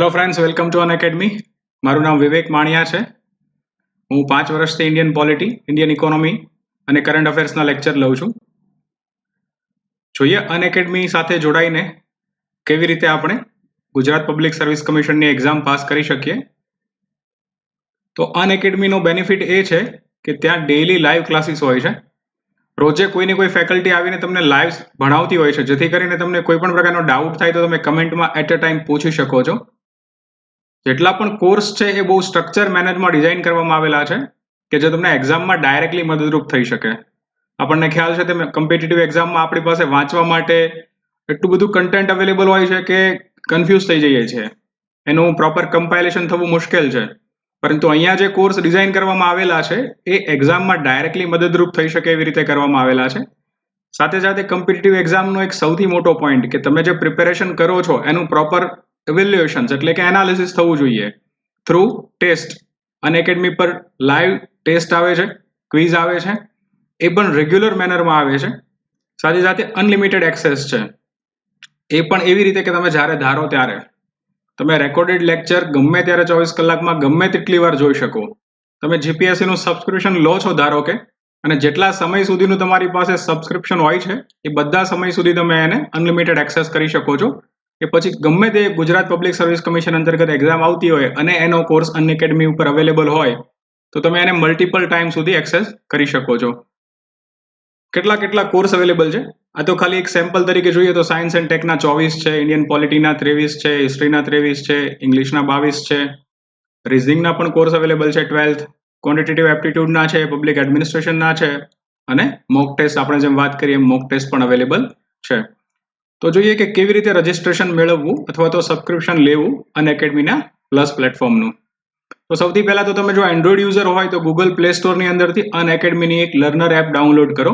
Hello friends, welcome to Unacademy. મારું નામ વિવેક માણિયા છે. હું 5 વર્ષથી ઇન્ડિયન પોલિટી, ઇન્ડિયન ઇકોનોમી અને કરંટ અફેર્સના લેક્ચર લઉં છું. જોઈએ અનએકેડમી સાથે જોડાઈને કેવી રીતે આપણે ગુજરાત પબ્લિક સર્વિસ કમિશનની એક્ઝામ પાસ કરી શકીએ. તો અનએકેડમીનો બેનિફિટ એ છે કે ત્યાં ડેઇલી લાઈવ ક્લાસીસ હોય છે. રોજે કોઈને કોઈ ફેકલ્ટી આવીને તમને લાઈવ ભણાવતી હોય છે, જેથી કરીને તમને કોઈ પણ પ્રકારનો ડાઉટ થાય તો તમે કમેન્ટમાં એટ અ ટાઈમ પૂછી શકો છો. જેટલા પણ કોર્સ છે એ બહુ સ્ટ્રક્ચર મેનરમાં ડિઝાઇન કરવામાં આવેલા છે કે જે તમને એક્ઝામમાં ડાયરેક્ટલી મદદરૂપ થઈ શકે. આપણને ખ્યાલ છે કે કોમ્પિટિટિવ એક્ઝામમાં આપણી પાસે વાંચવા માટે એટલું બધું કન્ટેન્ટ અવેલેબલ હોય છે કે કન્ફ્યુઝ થઈ જઈએ છીએ. એનું પ્રોપર કમ્પાઇલેશન થવું મુશ્કેલ છે. પરંતુ અહીંયા જે કોર્સ ડિઝાઇન કરવામાં આવેલા છે એ એક્ઝામમાં ડાયરેક્ટલી મદદરૂપ થઈ શકે એવી રીતે કરવામાં આવેલા છે. સાથે સાથે કોમ્પિટિટિવ એક્ઝામનો એક સૌથી મોટો પોઈન્ટ કે તમે જે પ્રિપેરેશન કરો છો એનું પ્રોપર ઇવેલ્યુએશન એટલે કે એનાલિસિસ થવું જોઈએ થ્રુ ટેસ્ટ. અનએકેડમી પર લાઈવ ટેસ્ટ આવે છે, ક્વિઝ આવે છે, એ પણ રેગ્યુલર મેનરમાં આવે છે. સાથે સાથે અનલિમિટેડ એક્સેસ છે, એ પણ એવી રીતે કે તમે જ્યારે ધારો ત્યારે તમે રેકોર્ડેડ લેક્ચર ગમે ત્યારે 24 કલાકમાં ગમે તેટલી વાર જોઈ શકો. તમે જીપીએસસીનું સબસ્ક્રિપ્શન લો છો ધારો કે, અને જેટલા સમય સુધીનું તમારી પાસે સબસ્ક્રિપ્શન હોય છે એ બધા સમય સુધી તમે એને અનલિમિટેડ એક્સેસ કરી શકો છો. કે પછી ગમે તે ગુજરાત પબ્લિક સર્વિસ કમિશન અંતર્ગત એક્ઝામ આવતી હોય અને એનો કોર્સ અનએકેડમી ઉપર અવેલેબલ હોય તો તમે એને મલ્ટિપલ ટાઈમ સુધી એક્સેસ કરી શકો છો. કેટલા કોર્સ અવેલેબલ છે આ તો ખાલી એક સેમ્પલ તરીકે જોઈએ તો સાયન્સ એન્ડ ટેકના 24 છે, ઇન્ડિયન પોલિટીના 23 છે, હિસ્ટ્રીના 23 છે, ઇંગ્લિશના 22 છે, રિઝનિંગના પણ કોર્સ અવેલેબલ છે 12th, ક્વોન્ટિટેટિવ એપ્ટિટ્યૂડના છે, પબ્લિક એડમિનિસ્ટ્રેશનના છે, અને મોક ટેસ્ટ આપણે જેમ વાત કરીએ મોક ટેસ્ટ પણ અવેલેબલ છે. તો જોઈએ કે કેવી રીતે રજિસ્ટ્રેશન મેળવવું અથવા તો સબસ્ક્રિપ્શન લેવું અનએકેડમીના પ્લસ પ્લેટફોર્મનું. તો સૌથી પહેલા તો તમે જો એન્ડ્રોઈડ યુઝર હોય તો ગૂગલ પ્લે સ્ટોરની અંદરથી અનએકેડમીની એક લર્નર એપ ડાઉનલોડ કરો.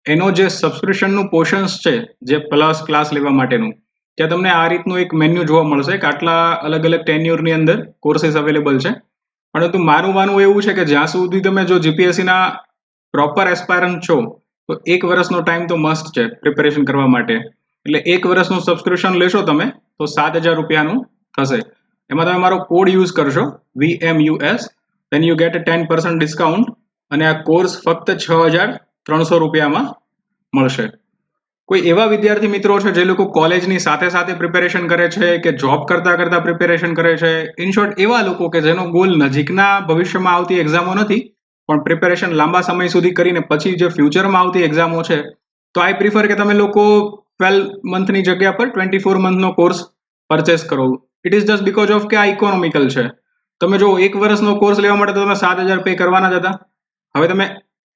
એનો જે સબસ્ક્રિપ્શનનું પોર્શન્સ છે, જે પ્લસ ક્લાસ લેવા માટેનું, ત્યાં તમને આ રીતનું એક મેન્યુ જોવા મળશે કે આટલા અલગ અલગ ટેન્યુરની અંદર કોર્सेस અવેલેબલ છે. પરંતુ મારું માનવું એવું છે કે જ્યાં સુધી તમે જો જીપીએસસીના પ્રોપર એસ્પાયરન્ટ છો તો 1 વર્ષનો ટાઈમ તો મસ્ટ છે પ્રિપેરેશન કરવા માટે. એટલે 1 વર્ષનું સબસ્ક્રિપ્શન લેશો તમે તો 7,000 રૂપિયાનું થશે. એમાં તમે મારો કોડ યુઝ કરશો VMUS, then you get a 10% discount, અને આ કોર્સ ફક્ત 6,300 રૂપિયામાં મળશે. કોઈ એવા વિદ્યાર્થી મિત્રો છે જે લોકો કોલેજની સાથે સાથે પ્રિપેરેશન કરે છે કે જોબ કરતા પ્રિપેરેશન કરે છે, ઇન શોર્ટ એવા લોકો કે જેનો ગોલ નજીકના ભવિષ્યમાં આવતી એક્ઝામો નથી પણ પ્રિપેરેશન લાંબા સમય સુધી કરીને પછી જે ફ્યુચરમાં આવતી એક્ઝામો છે, તો આઈ પ્રિફર કે તમે લોકો 12 મંથની જગ્યા પર 24 મંથનો કોર્સ પરચેસ કરો. It is just because of કે આ ઇકોનોમિકલ છે. તમે જો 1 વર્ષનો કોર્સ લેવા માટે તો તમે 7,000 પે કરવાના જ હતા. હવે તમે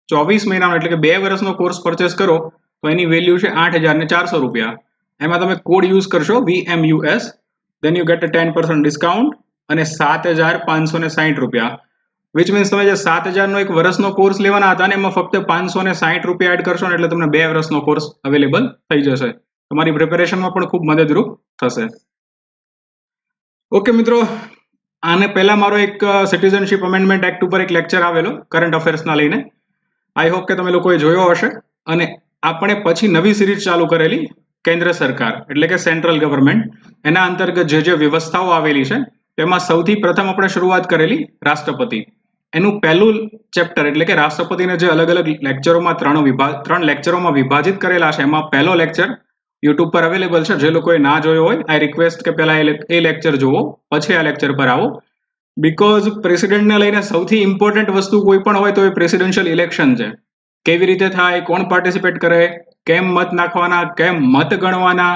24 મહિનાનો એટલે કે 2 વર્ષનો કોર્સ પરચેસ કરો તો એની વેલ્યુ છે 8,400 રૂપિયા. એમાં તમે કોડ યુઝ કરશો VMUS, then you get a 10% discount અને 7,560 રૂપિયા. વિચ મીન્સ તમે જે 7,000નો એક વર્ષનો કોર્સ લેવાના હતા ને એમાં ફક્ત 560 રૂપિયા એડ કરશો ને એટલે તમને 2 વર્ષનો કોર્સ અવેલેબલ થઈ જશે. તમારી પ્રિપેરેશનમાં પણ ખૂબ મદદરૂપ થશે. ઓકે મિત્રો, આને પહેલા મારો એક સિટીઝનશીપ અમેન્ડમેન્ટ એક્ટ ઉપર એક લેક્ચર આવેલો કરંટ અફેર્સના લઈને. આઈ હોપ કે તમે લોકોએ જોયો હશે. અને આપણે પછી નવી સિરીઝ ચાલુ કરેલી કેન્દ્ર સરકાર એટલે કે સેન્ટ્રલ ગવર્મેન્ટ, એના અંતર્ગત જે વ્યવસ્થાઓ આવેલી છે તેમાં સૌથી પ્રથમ આપણે શરૂઆત કરેલી રાષ્ટ્રપતિ. એનું પહેલું ચેપ્ટર એટલે કે રાષ્ટ્રપતિને જે અલગ અલગ લેક્ચરોમાં 3 લેક્ચરોમાં વિભાજિત કરેલા છે એમાં પહેલો લેક્ચર યુટ્યુબ પર અવેલેબલ છે. જે લોકોએ ના જોયો હોય આઈ રિક્વેસ્ટ કે પહેલા એ લેક્ચર જુઓ પછી આ લેક્ચર પર આવો. બીકોઝ પ્રેસિડેન્ટને લઈને સૌથી ઇમ્પોર્ટન્ટ વસ્તુ કોઈ પણ હોય તો એ પ્રેસિડેન્શિયલ ઇલેક્શન છે. કેવી રીતે થાય, કોણ પાર્ટિસિપેટ કરે, કેમ મત નાખવાના, કેમ મત ગણવાના,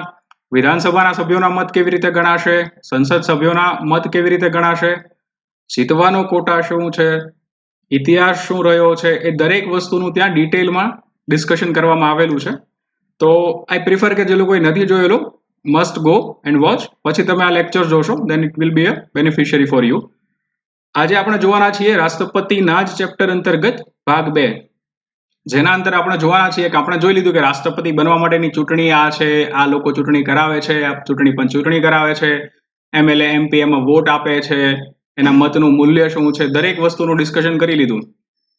વિધાનસભાના સભ્યોના મત કેવી રીતે ગણાશે, સંસદ સભ્યોના મત કેવી રીતે ગણાશે, જીતવાનો કોટા શું છે, ઇતિહાસ શું રહ્યો છે, એ દરેક વસ્તુનું ત્યાં ડિટેલમાં ડિસ્કશન કરવામાં આવેલું છે. તો આઈ પ્રિફર કે જે લોકોએ નથી જોયેલો મસ્ટ ગો એન્ડ વોચ, પછી તમે આ લેક્ચર જોશો then it will be a beneficiary for you. આજે આપણે જોવાના છીએ રાષ્ટ્રપતિના જ ચેપ્ટર અંતર્ગત ભાગ 2, જેના અંતર આપણે જોવાના છીએ કે આપણે જોઈ લીધું કે રાષ્ટ્રપતિ બનવા માટેની ચૂંટણી આ છે, આ લોકો ચૂંટણી કરાવે છે, આ ચૂંટણી પંચ ચૂંટણી કરાવે છે, MLA MP એમાં વોટ આપે છે, એના મતનું મૂલ્ય શું છે, દરેક વસ્તુનું ડિસ્કશન કરી લીધું.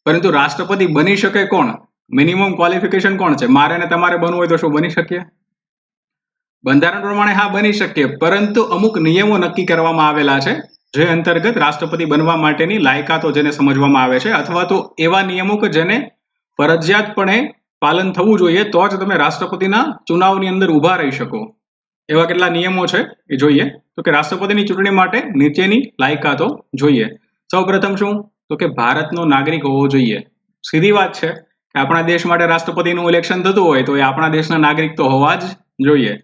પરંતુ રાષ્ટ્રપતિ બની શકે કોણ, મિનિમમ ક્વોલિફિકેશન કોણ છે, મારે ને તમારે બનવું હોય તો શું બની શકીએ? બંધારણ પ્રમાણે હા બની શકે, પરંતુ અમુક નિયમો નક્કી કરવામાં આવેલા છે જે અંતર્ગત રાષ્ટ્રપતિ બનવા માટેની લાયકાતો જેને સમજવામાં આવે છે, અથવા તો એવા નિયમો કે જેને ફરજિયાતપણે પાલન થવું જોઈએ તો જ તમે રાષ્ટ્રપતિના ચુનાવની અંદર ઊભા રહી શકો. એવા કેટલા નિયમો છે એ જોઈએ. તો કે રાષ્ટ્રપતિની ચૂંટણી માટે નીચેની લાયકાતો જોઈએ. સૌપ્રથમ શું? તો કે ભારતનો નાગરિક હોવો જોઈએ. સીધી વાત છે કે આપણા દેશ માટે રાષ્ટ્રપતિનું ઇલેક્શન થતું હોય તો એ આપણા દેશના નાગરિક તો હોવા જ જોઈએ.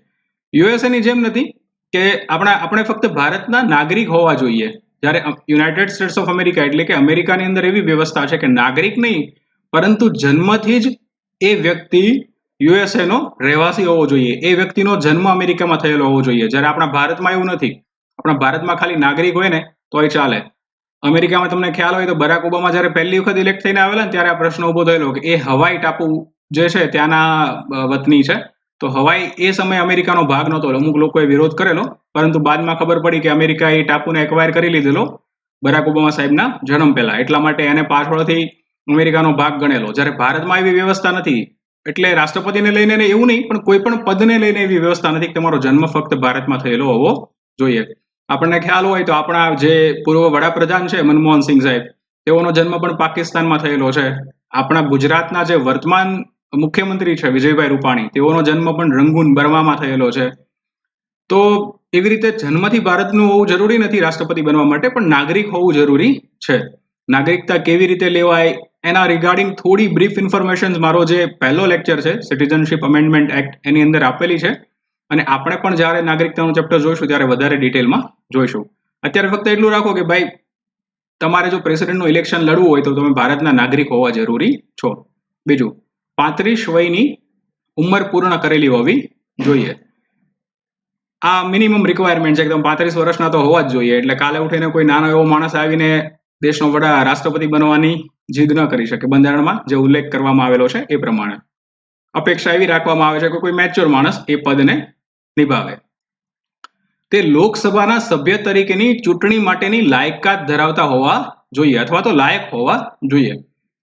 યુએસએની જેમ નથી કે આપણે ફક્ત ભારતના નાગરિક હોવા જોઈએ. જ્યારે યુનાઇટેડ સ્ટેટ્સ ઓફ અમેરિકા એટલે કે અમેરિકાની અંદર એવી વ્યવસ્થા છે કે નાગરિક નહીં, પરંતુ જન્મથી જ એ વ્યક્તિ યુએસએ નો રહેવાસી હોવો જોઈએ. એ વ્યક્તિનો જન્મ અમેરિકામાં થયેલો હોવો જોઈએ. જ્યારે આપણા ભારતમાં એવું નથી. આપણા ભારતમાં ખાલી નાગરિક હોય ને તોય ચાલે. અમેરિકામાં તમને ખ્યાલ હોય તો બરાક ઓબામા જ્યારે પહેલી વખત ઇલેક્ટ થઈને આવેલા ને ત્યારે આ પ્રશ્ન ઉભો થયેલો કે એ હવાઈ ટાપુ જે છે ત્યાંના વતની છે. તો હવાઈ એ સમયે અમેરિકાનો ભાગ નહોતો. અમુક લોકોએ વિરોધ કરેલો, પરંતુ બાદમાં ખબર પડી કે અમેરિકા એ ટાપુને એક્વાયર કરી લીધેલો બરાક ઓબામા સાહેબના જન્મ પહેલા. એટલા માટે એને પાછળથી અમેરિકાનો ભાગ ગણેલો. જ્યારે ભારતમાં એવી વ્યવસ્થા નથી. એટલે રાષ્ટ્રપતિને લઈને એવું નહીં, પણ કોઈ પણ પદને લઈને એવી વ્યવસ્થા નથી કે તમારો જન્મ ફક્ત ભારતમાં થયેલો હોવો જોઈએ. આપણને ખ્યાલ હોય તો આપણા જે પૂર્વ વડાપ્રધાન છે મનમોહન સિંહ સાહેબ, તેઓનો જન્મ પણ પાકિસ્તાનમાં થયેલો છે. આપણા ગુજરાતના જે વર્તમાન મુખ્યમંત્રી છે વિજયભાઈ રૂપાણી, તેઓનો જન્મ પણ રંગૂન બર્મામાં થયેલો છે. તો એવી રીતે જન્મથી ભારતનું હોવું જરૂરી નથી રાષ્ટ્રપતિ બનવા માટે, પણ નાગરિક હોવું જરૂરી છે. નાગરિકતા કેવી રીતે લેવાય એના રિગાર્ડિંગ થોડી બ્રીફ ઇન્ફોર્મેશન મારો જે પહેલો લેક્ચર છે સિટીઝનશીપ અમેન્ડમેન્ટ એક્ટ એની અંદર આપેલી છે, અને આપણે પણ જ્યારે નાગરિકતાનું ચેપ્ટર જોઈશું ત્યારે વધારે ડિટેલમાં જોઈશું. અત્યારે ફક્ત એટલું રાખો કે ભાઈ તમારે જો પ્રેસિડેન્ટનું ઇલેક્શન લડવું હોય તો તમે ભારતના નાગરિક હોવા જરૂરી છો. બીજું, 35 વયની ઉંમર પૂર્ણ કરેલી હોવી જોઈએ. આ મિનિમમ રિક્વાયરમેન્ટ છે કે તમે 35 વર્ષના તો હોવા જ જોઈએ. એટલે કાલે ઉઠીને કોઈ નાનો એવો માણસ આવીને દેશનો રાષ્ટ્રપતિ બનવાની જીદ ન કરી શકે. બંધારણમાં જે ઉલ્લેખ કરવામાં આવેલો છે એ પ્રમાણે અપેક્ષા એવી રાખવામાં આવે છે કે કોઈ મેચ્યોર માણસ એ પદને નિભાવે. તે લોકસભાના સભ્ય તરીકેની ચૂંટણી માટેની લાયકાત ધરાવતા હોવા જોઈએ, અથવા તો લાયક હોવા જોઈએ.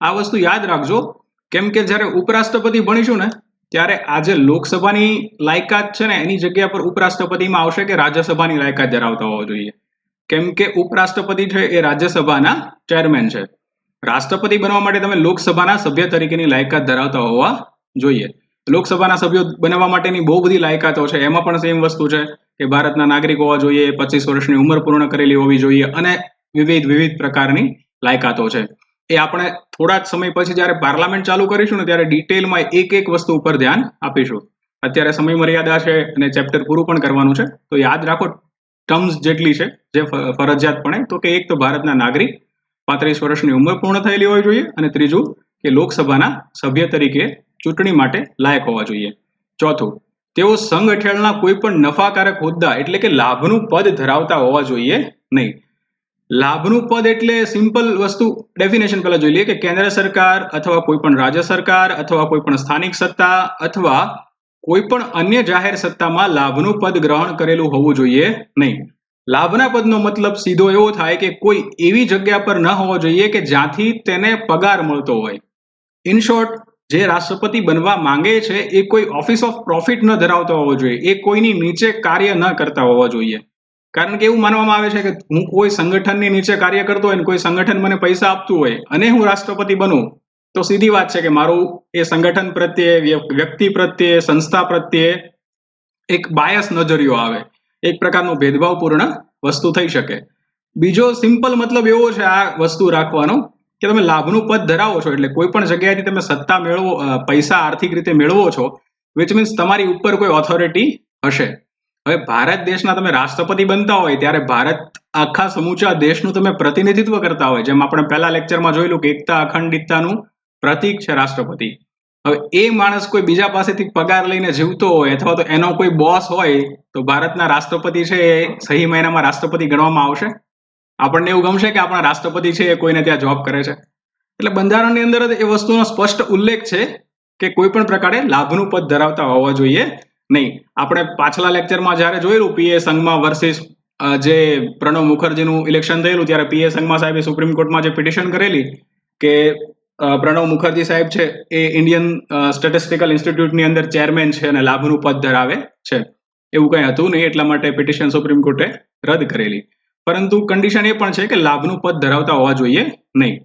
આ વસ્તુ યાદ રાખજો, કેમ કે જ્યારે ઉપરાષ્ટ્રપતિ ભણીશું ને ત્યારે આજે લોકસભાની લાયકાત છે ને એની જગ્યા પર ઉપરાષ્ટ્રપતિમાં આવશે કે રાજ્યસભાની લાયકાત ધરાવતા હોવા જોઈએ. કેમ કે ઉપરાષ્ટ્રપતિ છે એ રાજ્યસભાના ચેરમેન છે. રાષ્ટ્રપતિ બનવા માટે તમે લોકસભાના સભ્ય તરીકેની લાયકાત ધરાવતા હોવા જોઈએ. લોકસભાના સભ્યો બનવા માટેની બહુ બધી લાયકાતો છે. એમાં પણ સેમ વસ્તુ છે કે ભારતના નાગરિક હોવા જોઈએ, 25 વર્ષની ઉંમર પૂર્ણ કરેલી હોવી જોઈએ, અને વિવિધ પ્રકારની લાયકાતો છે. એ આપણે થોડા જ સમય પછી જ્યારે પાર્લામેન્ટ ચાલુ કરીશું ને ત્યારે ડિટેલમાં એક વસ્તુ ઉપર ધ્યાન આપીશું. અત્યારે સમય મર્યાદા છે અને ચેપ્ટર પૂરું પણ કરવાનું છે, તો યાદ રાખો ટર્મ્સ જેટલી છે જે ફરજિયાતપણે, તો કે એક તો ભારતના નાગરિક, 35 વર્ષની ઉંમર પૂર્ણ થયેલી હોવી જોઈએ, અને ત્રીજું કે લોકસભાના સભ્ય તરીકે ચૂંટણી માટે લાયક હોવા જોઈએ. ચોથું, તેઓ સંઘ હેઠળના કોઈ પણ નફાકારક હોદ્દા એટલે કે લાભનું પદ ધરાવતા હોવા જોઈએ નહીં. લાભનું પદ એટલે સિમ્પલ વસ્તુ ડેફિનેશન પહેલા જોઈ લઈએ કે કેન્દ્ર સરકાર અથવા કોઈ પણ રાજ્ય સરકાર અથવા કોઈ પણ સ્થાનિક સત્તા અથવા કોઈ પણ અન્ય જાહેર સત્તામાં લાભનું પદ ગ્રહણ કરેલું હોવું જોઈએ નહીં. લાભના પદનો મતલબ સીધો એવો થાય કે કોઈ એવી જગ્યા પર ન હોવો જોઈએ કે જ્યાંથી તેને પગાર મળતો હોય. ઇન શોર્ટ, જે રાષ્ટ્રપતિ બનવા માંગે છે એ કોઈ ઓફિસ ઓફ પ્રોફિટ ન ધરાવતો હોવો જોઈએ. એ કોઈની નીચે કાર્ય ન કરતા હોવા જોઈએ. કારણ કે એવું માનવામાં આવે છે કે હું કોઈ સંગઠનની નીચે કાર્ય કરતો હોય ને કોઈ સંગઠન મને પૈસા આપતું હોય અને હું રાષ્ટ્રપતિ બનું, તો સીધી વાત છે કે મારું એ સંગઠન પ્રત્યે, વ્યક્તિ પ્રત્યે, સંસ્થા પ્રત્યે એક બાયસ નજરિયો આવે. એક પ્રકારનો ભેદભાવપૂર્ણ વસ્તુ થઈ શકે. બીજો સિમ્પલ મતલબ એવો છે આ વસ્તુ રાખવાનો કે તમે લાભનું પદ ધરાવો છો એટલે કોઈ પણ જગ્યાએથી તમે સત્તા મેળવો, પૈસા આર્થિક રીતે મેળવો છો, વિચ મીન્સ તમારી ઉપર કોઈ ઓથોરિટી હશે. હવે ભારત દેશના તમે રાષ્ટ્રપતિ બનતા હોય ત્યારે ભારત આખા સમૂચા દેશનું તમે પ્રતિનિધિત્વ કરતા હોય, જેમ આપણે પહેલા લેક્ચરમાં જોયેલું કે એકતા અખંડિતતાનું પ્રતીક છે રાષ્ટ્રપતિ. હવે એ માણસ કોઈ બીજા પાસેથી પગાર લઈને જીવતો હોય અથવા તો એનો કોઈ બોસ હોય તો ભારતના રાષ્ટ્રપતિ છે એ સહી મહિનામાં રાષ્ટ્રપતિ ગણવામાં આવશે? આપણને એવું ગમશે કે આપણા રાષ્ટ્રપતિ છે એ કોઈને ત્યાં જોબ કરે છે? એટલે બંધારણની અંદર એ વસ્તુનો સ્પષ્ટ ઉલ્લેખ છે કે કોઈ પણ પ્રકારે લાભનું પદ ધરાવતા હોવા જોઈએ નહીં. આપણે પાછલા લેક્ચરમાં જ્યારે જોયેલું પીએ સંઘમાં વર્સિસ જે પ્રણવ મુખર્જીનું ઇલેક્શન થયેલું ત્યારે પીએ સંઘમાં સાહેબે સુપ્રીમ કોર્ટમાં જે પિટિશન કરેલી કે પ્રણવ મુખર્જી સાહેબ છે એ ઇન્ડિયન સ્ટેટિસ્ટિકલ ઇન્સ્ટિટ્યૂટની અંદર ચેરમેન છે અને લાભનું પદ ધરાવે છે. એવું કંઈ હતું નહીં, એટલા માટે પિટિશન સુપ્રીમ કોર્ટે રદ કરેલી. પરંતુ કન્ડિશન એ પણ છે કે લાભનું પદ ધરાવતા હોવા જોઈએ નહીં.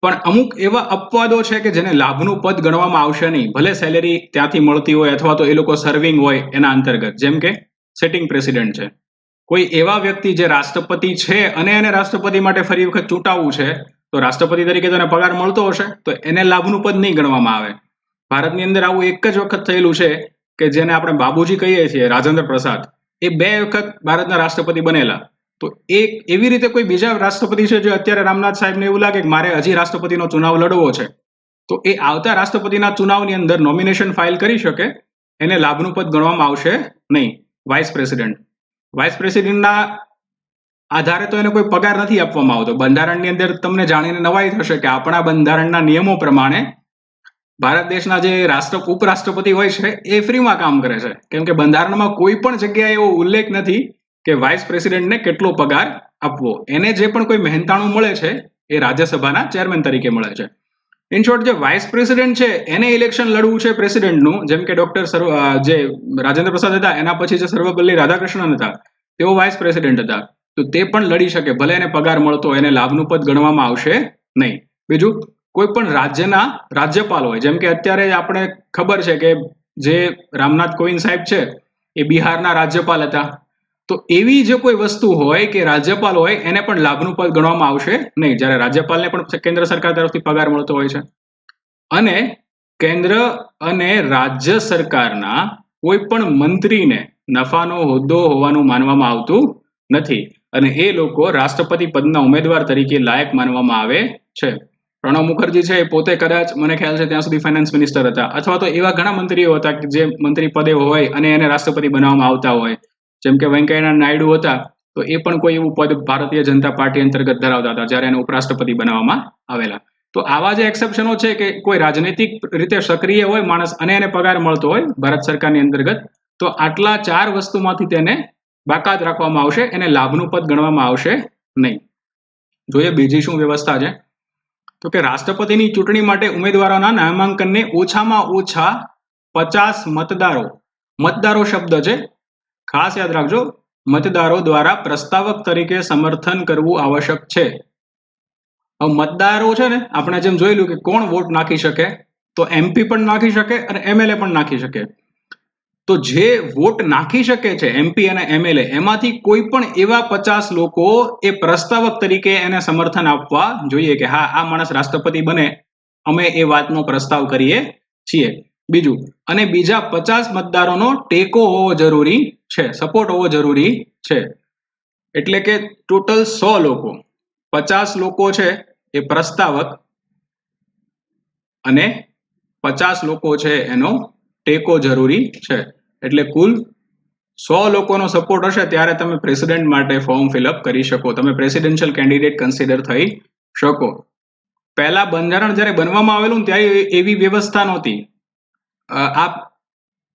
પણ અમુક એવા અપવાદો છે કે જેને લાભનું પદ ગણવામાં આવશે નહીં, ભલે સેલેરી ત્યાંથી મળતી હોય અથવા તો એ લોકો સર્વિંગ હોય એના અંતર્ગત. જેમ કે સિટિંગ પ્રેસિડેન્ટ છે, કોઈ એવા વ્યક્તિ જે રાષ્ટ્રપતિ છે અને એને રાષ્ટ્રપતિ માટે ફરી વખત ચૂંટાવવું છે, તો રાષ્ટ્રપતિ તરીકે તેને પગાર મળતો હશે તો એને લાભનું પદ નહીં ગણવામાં આવે. ભારતની અંદર આવું એક જ વખત થયેલું છે કે જેને આપણે બાબુજી કહીએ છીએ, રાજેન્દ્ર પ્રસાદ, એ 2 વખત ભારતના રાષ્ટ્રપતિ બનેલા. તો એક એવી રીતે કોઈ બીજા રાષ્ટ્રપતિ છે જે અત્યારે રામનાથ સાહેબને એવું લાગે કે મારે હજી રાષ્ટ્રપતિનો ચુનાવ લડવો છે, તો એ આવતા રાષ્ટ્રપતિના ચુનાવની અંદર નોમિનેશન ફાઇલ કરી શકે, એને લાભનું પદ ગણવામાં આવશે નહીં. વાઇસ પ્રેસિડેન્ટના આધારે તો એને કોઈ પગાર નથી આપવામાં આવતો. બંધારણની અંદર તમને જાણીને નવાઈ થશે કે આપણા બંધારણના નિયમો પ્રમાણે ભારત દેશના જે ઉપરાષ્ટ્રપતિ હોય છે એ ફ્રીમાં કામ કરે છે, કેમ કે બંધારણમાં કોઈ પણ જગ્યાએ એવો ઉલ્લેખ નથી કે વાઇસ પ્રેસિડેન્ટને કેટલો પગાર આપવો. એને જે પણ કોઈ મહેનતાણું મળે છે એ રાજ્યસભાના ચેરમેન તરીકે મળે છે. ઇન શોર્ટ, જે વાઇસ પ્રેસિડેન્ટ છે એને ઇલેક્શન લડવું છે પ્રેસિડેન્ટનું, જેમ કે જે રાજેન્દ્ર પ્રસાદ હતા એના પછી જે સર્વપલ્લી રાધાકૃષ્ણન હતા તેઓ વાઇસ પ્રેસિડેન્ટ હતા, તો તે પણ લડી શકે, ભલે એને પગાર મળતો, એને લાભનું પદ ગણવામાં આવશે નહીં. બીજું, કોઈ પણ રાજ્યના રાજ્યપાલ હોય, જેમ કે અત્યારે આપણે ખબર છે કે જે રામનાથ કોવિંદ સાહેબ છે એ બિહારના રાજ્યપાલ હતા, તો એવી જે કોઈ વસ્તુ હોય કે રાજ્યપાલ હોય એને પણ લાભનું પદ ગણવામાં આવશે નહીં, જ્યારે રાજ્યપાલને પણ કેન્દ્ર સરકાર તરફથી પગાર મળતો હોય છે. અને કેન્દ્ર અને રાજ્ય સરકારના કોઈ પણ મંત્રીને નફાનો હોદ્દો હોવાનું માનવામાં આવતું નથી અને એ લોકો રાષ્ટ્રપતિ પદના ઉમેદવાર તરીકે લાયક માનવામાં આવે છે. પ્રણવ મુખર્જી છે એ પોતે કદાચ મને ખ્યાલ છે ત્યાં સુધી ફાઇનાન્સ મિનિસ્ટર હતા, અથવા તો એવા ઘણા મંત્રીઓ હતા કે જે મંત્રી પદે હોય અને એને રાષ્ટ્રપતિ બનાવવામાં આવતા હોય. જેમ કે વેંકૈયા નાયડુ હતા, તો એ પણ કોઈ એવું પદ ભારતીય જનતા પાર્ટી અંતર્ગત ધરાવતા હતા જ્યારે એને ઉપરાષ્ટ્રપતિ બનાવવામાં આવેલા. તો આવા જે એક્સેપ્શનો છે કે કોઈ રાજનૈતિક રીતે સક્રિય હોય માણસ અને એને પગાર મળતો હોય ભારત સરકારની અંતર્ગત, તો આટલા 4 વસ્તુમાંથી તેને બાકાત રાખવામાં આવશે, એને લાભનું પદ ગણવામાં આવશે નહીં. જોઈએ બીજી શું વ્યવસ્થા છે, તો કે રાષ્ટ્રપતિની ચૂંટણી માટે ઉમેદવારોના નામાંકનને ઓછામાં ઓછા 50 મતદારો શબ્દ છે, ખાસ યાદ રાખજો, મતદારો દ્વારા પ્રસ્તાવક તરીકે સમર્થન કરવું આવશ્યક છે. હવે મતદારો છે ને, આપણે જેમ જોયેલું કે કોણ વોટ નાખી શકે, તો MP પણ નાખી શકે અને MLA પણ નાખી શકે. તો જે વોટ નાખી શકે છે MP અને MLA, એમાંથી કોઈ પણ એવા 50 લોકો એ પ્રસ્તાવક તરીકે એને સમર્થન આપવા જોઈએ કે હા, આ માણસ રાષ્ટ્રપતિ બને, અમે એ વાતનો પ્રસ્તાવ કરીએ છીએ. બીજું, અને બીજા 50 મતદારોનો ટેકો હોવો જરૂરી છે, સપોર્ટ હોવો જરૂરી છે. એટલે કે ટોટલ 100 લોકો, 50 લોકો છે એ પ્રસ્તાવક અને 50 લોકો છે એનો ટેકો જરૂરી છે. એટલે કુલ 100 લોકોનો સપોર્ટ હશે ત્યારે તમે પ્રેસિડેન્ટ માટે ફોર્મ ફિલઅપ કરી શકો, તમે પ્રેસિડેન્શિયલ કેન્ડિડેટ કન્સિડર થઈ શકો. પહેલા બંધારણ જ્યારે બનવામાં આવેલું ત્યારે એવી વ્યવસ્થા નહોતી.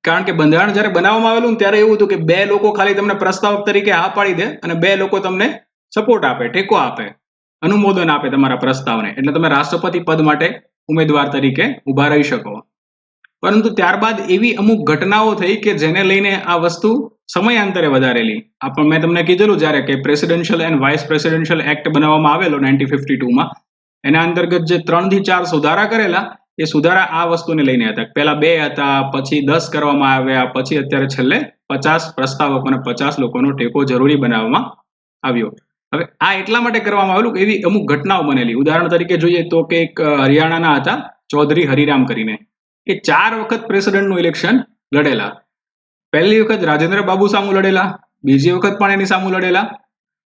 કારણ કે બંધારણ જ્યારે બનાવવામાં આવેલું ત્યારે એવું હતું કે 2 લોકો ખાલી તમને પ્રસ્તાવક તરીકે હા પાડી દે અને 2 લોકો તમને સપોર્ટ આપે, ટેકો આપે, અનુમોદન આપે તમારા પ્રસ્તાવને, એટલે તમે રાષ્ટ્રપતિ પદ માટે ઉમેદવાર તરીકે ઊભા રહી શકો. પરંતુ ત્યારબાદ એવી અમુક ઘટનાઓ થઈ કે જેને લઈને આ વસ્તુ સમયાંતરે વધારેલી. મેં તમને કીધેલું જ્યારે કે presidential and vice presidential act બનાવવામાં આવેલો 1952માં, એના અંતર્ગત જે 3 થી 4 સુધારા કરેલા, એ સુધારા આ વસ્તુને લઈને હતા. પહેલા 2 હતા, પછી 10 કરવામાં આવ્યા, પછી અત્યારે છેલ્લે 50 પ્રસ્તાવકો અને 50 લોકોનો ટેકો જરૂરી બનાવવામાં આવ્યો. હવે આ એટલા માટે કરવામાં આવેલું કે એવી અમુક ઘટનાઓ બનેલી. ઉદાહરણ તરીકે જોઈએ તો કે એક હરિયાણાના હતા ચૌધરી હરિરામ કરીને, એ 4 વખત પ્રેસિડેન્ટનું ઇલેક્શન લડેલા. પહેલી વખત રાજેન્દ્ર બાબુ સામુ લડેલા, બીજી વખત પણ એની સામુ લડેલા,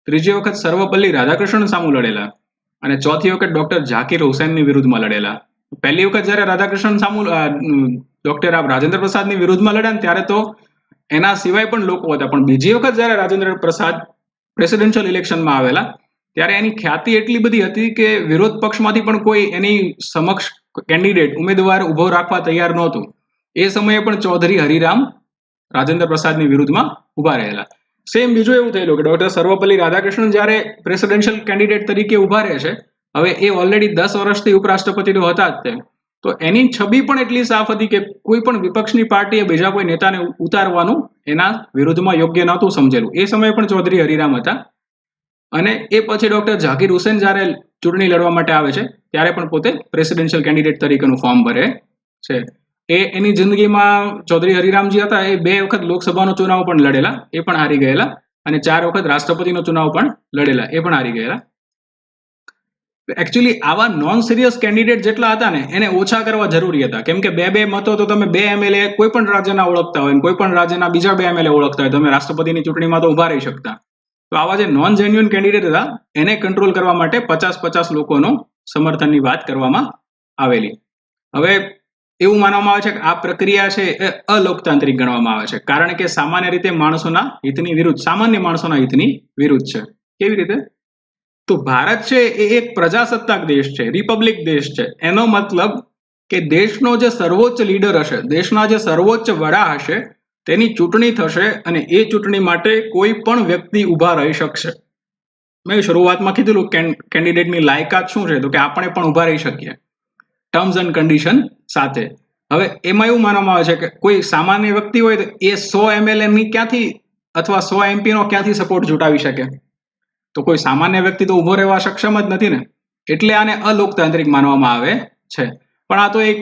ત્રીજી વખત સર્વપલ્લી રાધાકૃષ્ણન સામુ લડેલા અને ચોથી વખત ડોક્ટર ઝાકીર હુસૈનની વિરુદ્ધમાં લડેલા. પહેલી વખત જ્યારે રાધાકૃષ્ણન સામુ ડોક્ટર રાજેન્દ્ર પ્રસાદની વિરુદ્ધમાં લડ્યા ત્યારે તો એના સિવાય પણ લોકો હતા, પણ બીજી વખત જ્યારે રાજેન્દ્ર પ્રસાદ પ્રેસિડેન્શિયલ ઇલેક્શનમાં આવેલા ત્યારે એની ખ્યાતિ એટલી બધી હતી કે વિરોધ પક્ષમાંથી પણ કોઈ એની સમક્ષ કેન્ડિડેટ ઉમેદવાર ઉભો રાખવા તૈયાર નહોતું. એ સમયે પણ ચૌધરી હરિરામ રાજેન્દ્ર પ્રસાદની વિરુદ્ધમાં ઉભા રહેલા. સેમ બીજું એવું થયેલું કે ડોક્ટર સર્વપલ્લી રાધાકૃષ્ણન જ્યારે પ્રેસિડેન્શિયલ કેન્ડિડેટ તરીકે ઉભા રહે છે, હવે એ ઓલરેડી 10 વર્ષથી ઉપરાષ્ટ્રપતિ તો હતા જ તે, તો એની છબી પણ એટલી સાફ હતી કે કોઈ પણ વિપક્ષની પાર્ટીએ બીજા કોઈ નેતાને ઉતારવાનું એના વિરુદ્ધમાં યોગ્ય નહોતું સમજેલું. એ સમયે પણ ચૌધરી હરિરામ હતા. અને એ પછી ડોક્ટર ઝાકીર હુસેન જ્યારે ચૂંટણી લડવા માટે આવે છે ત્યારે પણ પોતે પ્રેસિડેન્શિયલ કેન્ડિડેટ તરીકેનું ફોર્મ ભરે છે. એની જિંદગીમાં ચૌધરી હરિરામજી હતા એ 2 વખત લોકસભાનો ચુનાવ પણ લડેલા, એ પણ હારી ગયેલા, અને 4 વખત રાષ્ટ્રપતિનો ચુનાવ પણ લડેલા, એ પણ હારી ગયેલા. એકચ્યુઅલી આવા નોન સિરિયસ કેન્ડિડેટ જેટલા હતા ને એને ઓછા કરવા જરૂરી હતા, કેમ કે 2 મતો તો તમે 2 MLA કોઈ પણ રાજ્યના ઓળખતા હોય, કોઈ પણ રાજ્યના બીજા 2 MLA ઓળખતા હોય, તમે રાષ્ટ્રપતિની ચૂંટણીમાં તો ઉભા રહી શકતા. તો આવા જે નોન જેન્યુઅન કેન્ડિડેટ હતા એને કંટ્રોલ કરવા માટે 50-50 લોકોનો સમર્થનની વાત કરવામાં આવેલી. હવે એવું માનવામાં આવે છે કે આ પ્રક્રિયા છે એ અલોકતાંત્રિક ગણવામાં આવે છે, કારણ કે સામાન્ય રીતે માણસોના હિતની વિરુદ્ધ, સામાન્ય માણસોના હિતની વિરુદ્ધ છે. કેવી રીતે? તો ભારત છે એ એક પ્રજાસત્તાક દેશ છે, રિપબ્લિક દેશ છે. એનો મતલબ કે દેશનો જે સર્વોચ્ચ લીડર હશે, દેશના જે સર્વોચ્ચ વડા હશે, તેની ચૂંટણી થશે અને એ ચૂંટણી માટે કોઈ પણ વ્યક્તિ ઊભા રહી શકશે. મેં શરૂઆતમાં કીધેલું કેન્ડિડેટની લાયકાત શું છે, તો કે આપણે પણ ઊભા રહી શકીએ ટર્મ્સ એન્ડ કન્ડિશન સાથે. હવે એમાં એવું માનવામાં આવે છે કે કોઈ સામાન્ય વ્યક્તિ હોય તો એ 100 MLA ની ક્યાંથી અથવા 100 MP નો ક્યાંથી સપોર્ટ જુટાવી શકે? તો કોઈ સામાન્ય વ્યક્તિ તો ઊભો રહેવા સક્ષમ જ નથી ને, એટલે આને અલોકતાંત્રિક માનવામાં આવે છે. પણ આ તો એક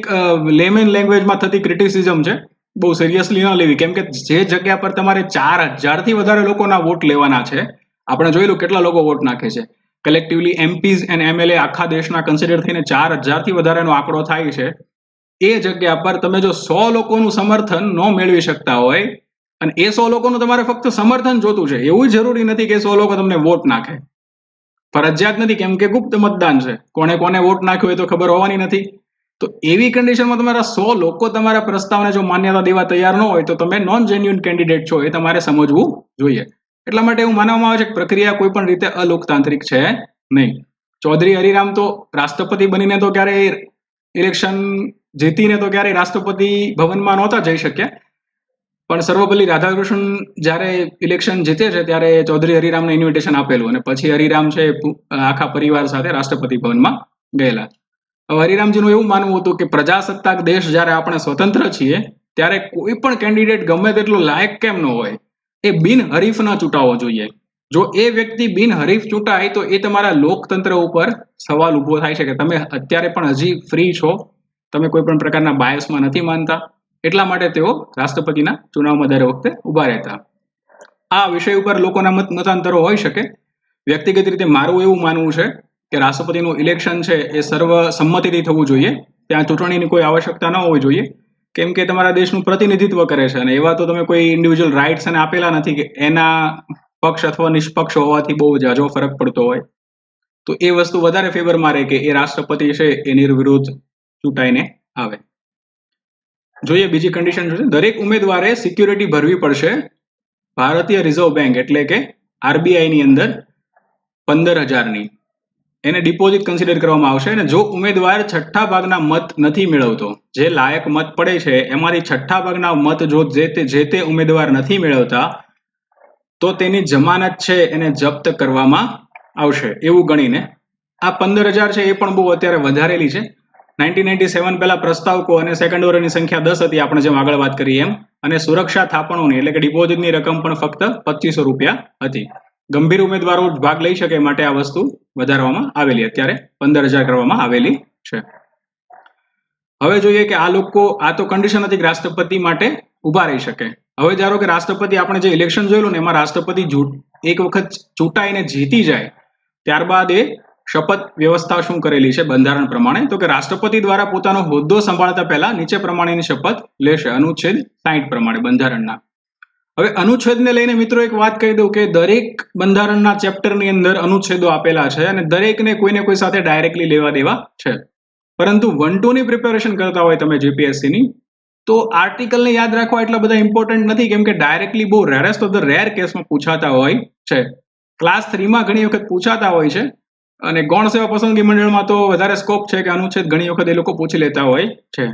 લેમેન લેંગ્વેજમાં થતી ક્રિટિસિઝમ છે, બહુ સિરિયસલી ન લેવી, કેમ કે જે જગ્યા પર તમારે 4000 થી વધારે લોકોના વોટ લેવાના છે, આપણે જોયેલું કેટલા લોકો વોટ નાખે છે કલેક્ટિવલી, MPs અને MLA આખા દેશના કન્સિડર થઈને 4000 થી વધારેનો આંકડો થાય છે. એ જગ્યા પર તમે જો 100 લોકોનું સમર્થન ન મેળવી શકતા હોય, અને એ 100 લોકોનું તમારે ફક્ત સમર્થન જોતું છે, એવું જરૂરી નથી કે 100 લોકો તમને વોટ નાખે, ફરજિયાત નથી, કેમ કે ગુપ્ત મતદાન છે, કોને કોને વોટ નાખ્યો એ તો ખબર હોવાની નથી. તો એવી કન્ડિશનમાં તમારા 100 લોકો તમારા પ્રસ્તાવને જો માન્યતા દેવા તૈયાર ન હોય તો તમે નોન જેન્યુઅન કેન્ડિડેટ છો, એ તમારે સમજવું જોઈએ. એટલા માટે એવું માનવામાં આવે છે કે પ્રક્રિયા કોઈ પણ રીતે અલોકતાંત્રિક છે નહીં. ચૌધરી હરિરામ તો રાષ્ટ્રપતિ બનીને તો ક્યારેય ઇલેક્શન જીતીને તો ક્યારેય રાષ્ટ્રપતિ ભવનમાં નહોતા જઈ શક્યા, પણ સર્વપલ્લી રાધાકૃષ્ણન જ્યારે ઇલેક્શન જીતે છે ત્યારે ચૌધરી હરિરામને ઇન્વિટેશન આપેલું, અને પછી હરિરામ છે આખા પરિવાર સાથે રાષ્ટ્રપતિ ભવનમાં ગયેલા. હવે હરિરામજીનું એવું માનવું હતું કે પ્રજાસત્તાક દેશ જ્યારે આપણે સ્વતંત્ર છીએ ત્યારે કોઈ પણ કેન્ડિડેટ ગમે તેટલો લાયક કેમ ન હોય, એ બિનહરીફ ન ચૂંટાવો જોઈએ. જો એ વ્યક્તિ બિનહરીફ ચૂંટાય તો એ તમારા લોકતંત્ર ઉપર સવાલ ઉભો થાય છે કે તમે અત્યારે પણ હજી ફ્રી છો, તમે કોઈ પણ પ્રકારના બાયસમાં નથી માનતા, એટલા માટે તેઓ રાષ્ટ્રપતિના ચુનાવમાં દર વખતે ઉભા રહેતા. આ વિષય ઉપર લોકોના મતાંતરો હોઈ શકે. વ્યક્તિગત રીતે મારું એવું માનવું છે કે રાષ્ટ્રપતિનું ઇલેક્શન છે એ સર્વસંમતિથી થવું જોઈએ, ત્યાં ચૂંટણીની કોઈ આવશ્યકતા ન હોવી જોઈએ, કેમ કે તમારા દેશનું પ્રતિનિધિત્વ કરે છે, અને એવા તો તમે કોઈ ઇન્ડિવિજ્યુઅલ રાઇટ્સ એને આપેલા નથી કે એના પક્ષ અથવા નિષ્પક્ષ હોવાથી બહુ જાજો ફરક પડતો હોય. તો એ વસ્તુ વધારે ફેવરમાં રહે કે એ રાષ્ટ્રપતિ છે એની વિરુદ્ધ ચૂંટાઈને આવે. જોઈએ બીજી કન્ડિશન જોઈએ, દરેક ઉમેદવારે સિક્યુરિટી ભરવી પડશે ભારતીય રિઝર્વ બેંક એટલે કે RBI ની અંદર 15,000ની, એને ડિપોઝિટ કન્સિડર કરવામાં આવશે. અને જો ઉમેદવાર છઠ્ઠા ભાગના મત નથી મેળવતો, જે લાયક મત પડે છે એમાંથી છઠ્ઠા ભાગના મત જો જે તે ઉમેદવાર નથી મેળવતા, તો તેની જમાનત છે એને જપ્ત કરવામાં આવશે એવું ગણીને. આ 15,000 છે એ પણ બહુ અત્યારે વધારેલી છે. 1997 પહેલા પ્રસ્તાવકો અને સેકન્ડરોની સંખ્યા 10 હતી, આપણે જેમ આગળ વાત કરી એમ, અને સુરક્ષા થાપણોની એટલે કે ડિપોઝિટની રકમ પણ ફક્ત 2500 રૂપિયા હતી. ગંભીર ઉમેદવારો ભાગ લઈ શકે માટે આ વસ્તુ વધારવામાં આવેલી, અત્યારે 15,000 કરવામાં આવેલી છે. હવે જોઈએ કે આ તો કન્ડિશન હતી કે રાષ્ટ્રપતિ માટે ઉભા રહી શકે. હવે ધારો કે રાષ્ટ્રપતિ, આપણે જે ઇલેક્શન જોયેલું ને એમાં રાષ્ટ્રપતિ એક વખત ચૂંટાઈને જીતી જાય ત્યારબાદ એ શપથ વ્યવસ્થા શું કરેલી છે બંધારણ પ્રમાણે, તો કે રાષ્ટ્રપતિ દ્વારા પોતાનો હોદ્દો સંભાળતા પહેલા નીચે પ્રમાણેની શપથ લેશે, અનુચ્છેદ 60 પ્રમાણે બંધારણના. હવે અનુચ્છેદને લઈને મિત્રો એક વાત કહી દઉં કે દરેક બંધારણના ચેપ્ટરની અંદર અનુચ્છેદો આપેલા છે અને દરેકને કોઈને કોઈ સાથે ડાયરેક્ટલી લેવા દેવા છે. પરંતુ 1-2 ની પ્રિપેરેશન કરતા હોય તમે જીપીએસસીની, તો આર્ટિકલને યાદ રાખવા એટલા બધા ઇમ્પોર્ટન્ટ નથી, કેમ કે ડાયરેક્ટલી બહુ રેરેસ્ટ ઓફ ધ રેર કેસમાં પૂછાતા હોય છે. ક્લાસ 3માં ઘણી વખત પૂછાતા હોય છે, અને ગૌણ સેવા પસંદગી મંડળમાં તો વધારે સ્કોપ છે કે અનુચ્છેદ ઘણી વખત એ લોકો પૂછી લેતા હોય છે.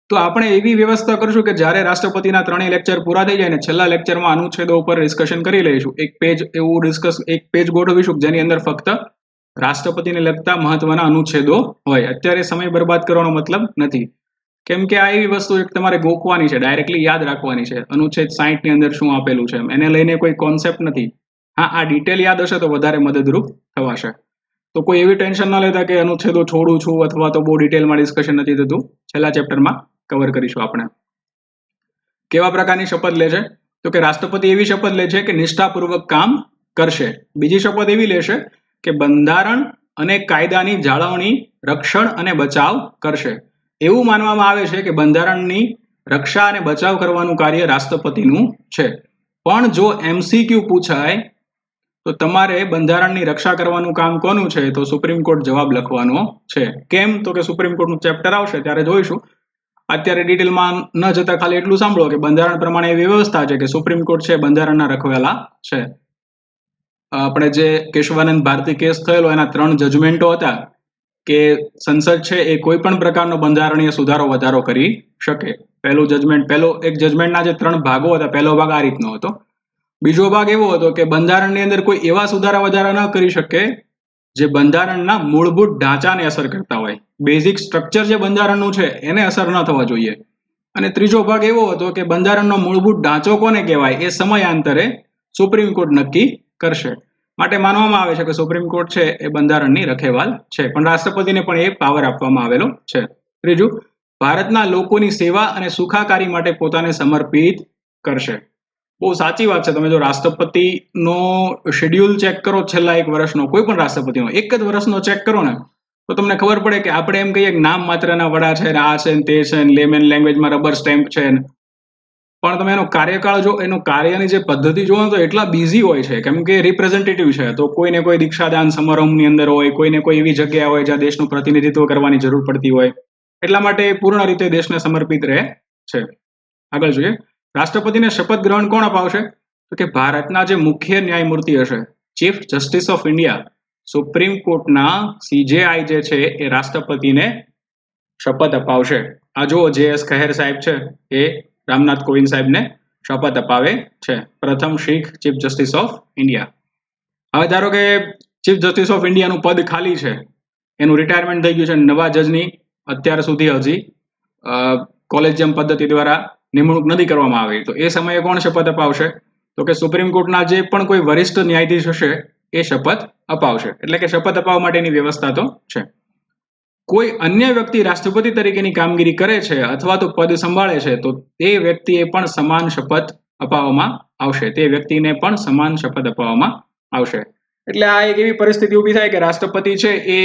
તો આપણે એવી વ્યવસ્થા કરશું કે જ્યારે રાષ્ટ્રપતિના 3 લેક્ચર પૂરા થઈ જાય ને છેલ્લા લેક્ચરમાં અનુચ્છેદો ઉપર ડિસ્કશન કરી લઈશું. એક પેજ ગોઠવીશું જેની અંદર ફક્ત રાષ્ટ્રપતિને લગતા મહત્વના અનુચ્છેદો હોય. અત્યારે સમય બરબાદ કરવાનો મતલબ નથી. કેમ કે આ એવી વસ્તુ એક તમારે ગોખવાની છે, ડાયરેક્ટલી યાદ રાખવાની છે. અનુચ્છેદ 60 ની અંદર શું આપેલું છે એને લઈને કોઈ કોન્સેપ્ટ નથી. હા, આ ડિટેલ યાદ હશે તો વધારે મદદરૂપ થવાશે. તો કોઈ એવી ટેન્શન ના લેતા કે અનુચ્છેદો છોડું છું અથવા તો બહુ ડિટેલમાં ડિસ્કશન નથી થતું. છેલ્લા ચેપ્ટરમાં કવર કરીશું આપણે. કેવા પ્રકારની શપથ લે છે? તો કે રાષ્ટ્રપતિ એવી શપથ લે છે કે નિષ્ઠાપૂર્વક કામ કરશે. બીજી શપથ એવી લેશે કે બંધારણ અને કાયદાની જાળવણી, રક્ષણ અને બચાવ કરશે. એવું માનવામાં આવે છે કે બંધારણની રક્ષા અને બચાવ કરવાનું કાર્ય રાષ્ટ્રપતિનું છે. પણ જો MCQ પૂછાય તો તમારે બંધારણની રક્ષા કરવાનું કામ કોનું છે? તો સુપ્રીમ કોર્ટ જવાબ લખવાનો છે. કેમ? તો કે સુપ્રીમ કોર્ટનું ચેપ્ટર આવશે ત્યારે જોઈશું. અત્યારે ડિટેલમાં ન જતા ખાલી એટલું સાંભળો કે બંધારણ પ્રમાણે એવી વ્યવસ્થા છે કે સુપ્રીમ કોર્ટ છે બંધારણના રખવેલા છે. આપણે જે કેશવાનંદ ભારતી કેસ થયેલો એના 3 જજમેન્ટો હતા કે સંસદ છે એ કોઈ પણ પ્રકારનો બંધારણીય સુધારો વધારો કરી શકે. એક જજમેન્ટના જે 3 ભાગો હતા, પહેલો ભાગ આ રીતનો હતો. બીજો ભાગ એવો હતો કે બંધારણની અંદર કોઈ એવા સુધારા વધારા ન કરી શકે જે બંધારણના મૂળભૂત ઢાંચાને અસર કરતા હોય. બેઝિક સ્ટ્રક્ચર જે બંધારણનું છે એને અસર ન થવા જોઈએ. અને ત્રીજો ભાગ એવો હતો કે બંધારણનો મૂળભૂત ઢાંચો કોને કહેવાય એ સમયાંતરે સુપ્રીમ કોર્ટ નક્કી કરશે. માટે માનવામાં આવે છે કે સુપ્રીમ કોર્ટ છે એ બંધારણની રખેવાલ છે, પણ રાષ્ટ્રપતિને પણ એ પાવર આપવામાં આવેલો છે. ત્રીજું, ભારતના લોકોની સેવા અને સુખાકારી માટે પોતાને સમર્પિત કરશે. બહુ સાચી વાત છે. તમે જો રાષ્ટ્રપતિનો શેડ્યુલ ચેક કરો છેલ્લા 1 વર્ષનો, કોઈ પણ રાષ્ટ્રપતિનો 1 જ વર્ષનો ચેક કરો ને તો તમને ખબર પડે કે આપણે એમ કહીએ કે નામ માત્રના વડા છે ને, આ છે ને, તે છે ને, લેમેન લેંગ્વેજમાં રબર સ્ટેમ્પ છે ને, પણ તમે એનો કાર્યકાળ જો, એનો કાર્યની જે પદ્ધતિ જુઓ તો એટલા બિઝી હોય છે કેમ કે રિપ્રેઝેન્ટેટિવ છે. તો કોઈને કોઈ દીક્ષાદાન સમારંભની અંદર હોય, કોઈને કોઈ એવી જગ્યા હોય જ્યાં દેશનું પ્રતિનિધિત્વ કરવાની જરૂર પડતી હોય, એટલા માટે પૂર્ણ રીતે દેશને સમર્પિત રહે છે. આગળ જોઈએ, રાષ્ટ્રપતિને શપથ ગ્રહણ કોણ અપાવશે? તો કે ભારતના જે મુખ્ય ન્યાયમૂર્તિ હશે, chief justice of India, supreme કોર્ટના CJI જે છે એ રાષ્ટ્રપતિને શપથ અપાવશે. આ જો JS ખહેર સાહેબ છે એ રામનાથ કોવિંદ સાહેબને શપથ અપાવે છે, પ્રથમ શીખ ચીફ જસ્ટિસ ઓફ ઇન્ડિયા. હવે ધારો કે ચીફ જસ્ટિસ ઓફ ઇન્ડિયાનું પદ ખાલી છે, એનું રિટાયરમેન્ટ થઈ ગયું છે, નવા જજની અત્યાર સુધી હજી કોલેજિયમ પદ્ધતિ દ્વારા નિમણૂક નથી કરવામાં આવી, તો એ સમયે કોણ શપથ અપાવશે? તો કે સુપ્રીમ કોર્ટના જે પણ કોઈ વરિષ્ઠ ન્યાયાધીશ હશે એ શપથ અપાવશે. એટલે કે શપથ અપાવવા માટેની વ્યવસ્થા તો છે. કોઈ અન્ય વ્યક્તિ રાષ્ટ્રપતિ તરીકેની કામગીરી કરે છે અથવા તો પદ સંભાળે છે તો તે વ્યક્તિએ પણ સમાન શપથ અપાવવામાં આવશે. તે વ્યક્તિને પણ સમાન શપથ અપાવવામાં આવશે. એટલે આ એક એવી પરિસ્થિતિ ઊભી થાય કે રાષ્ટ્રપતિ છે એ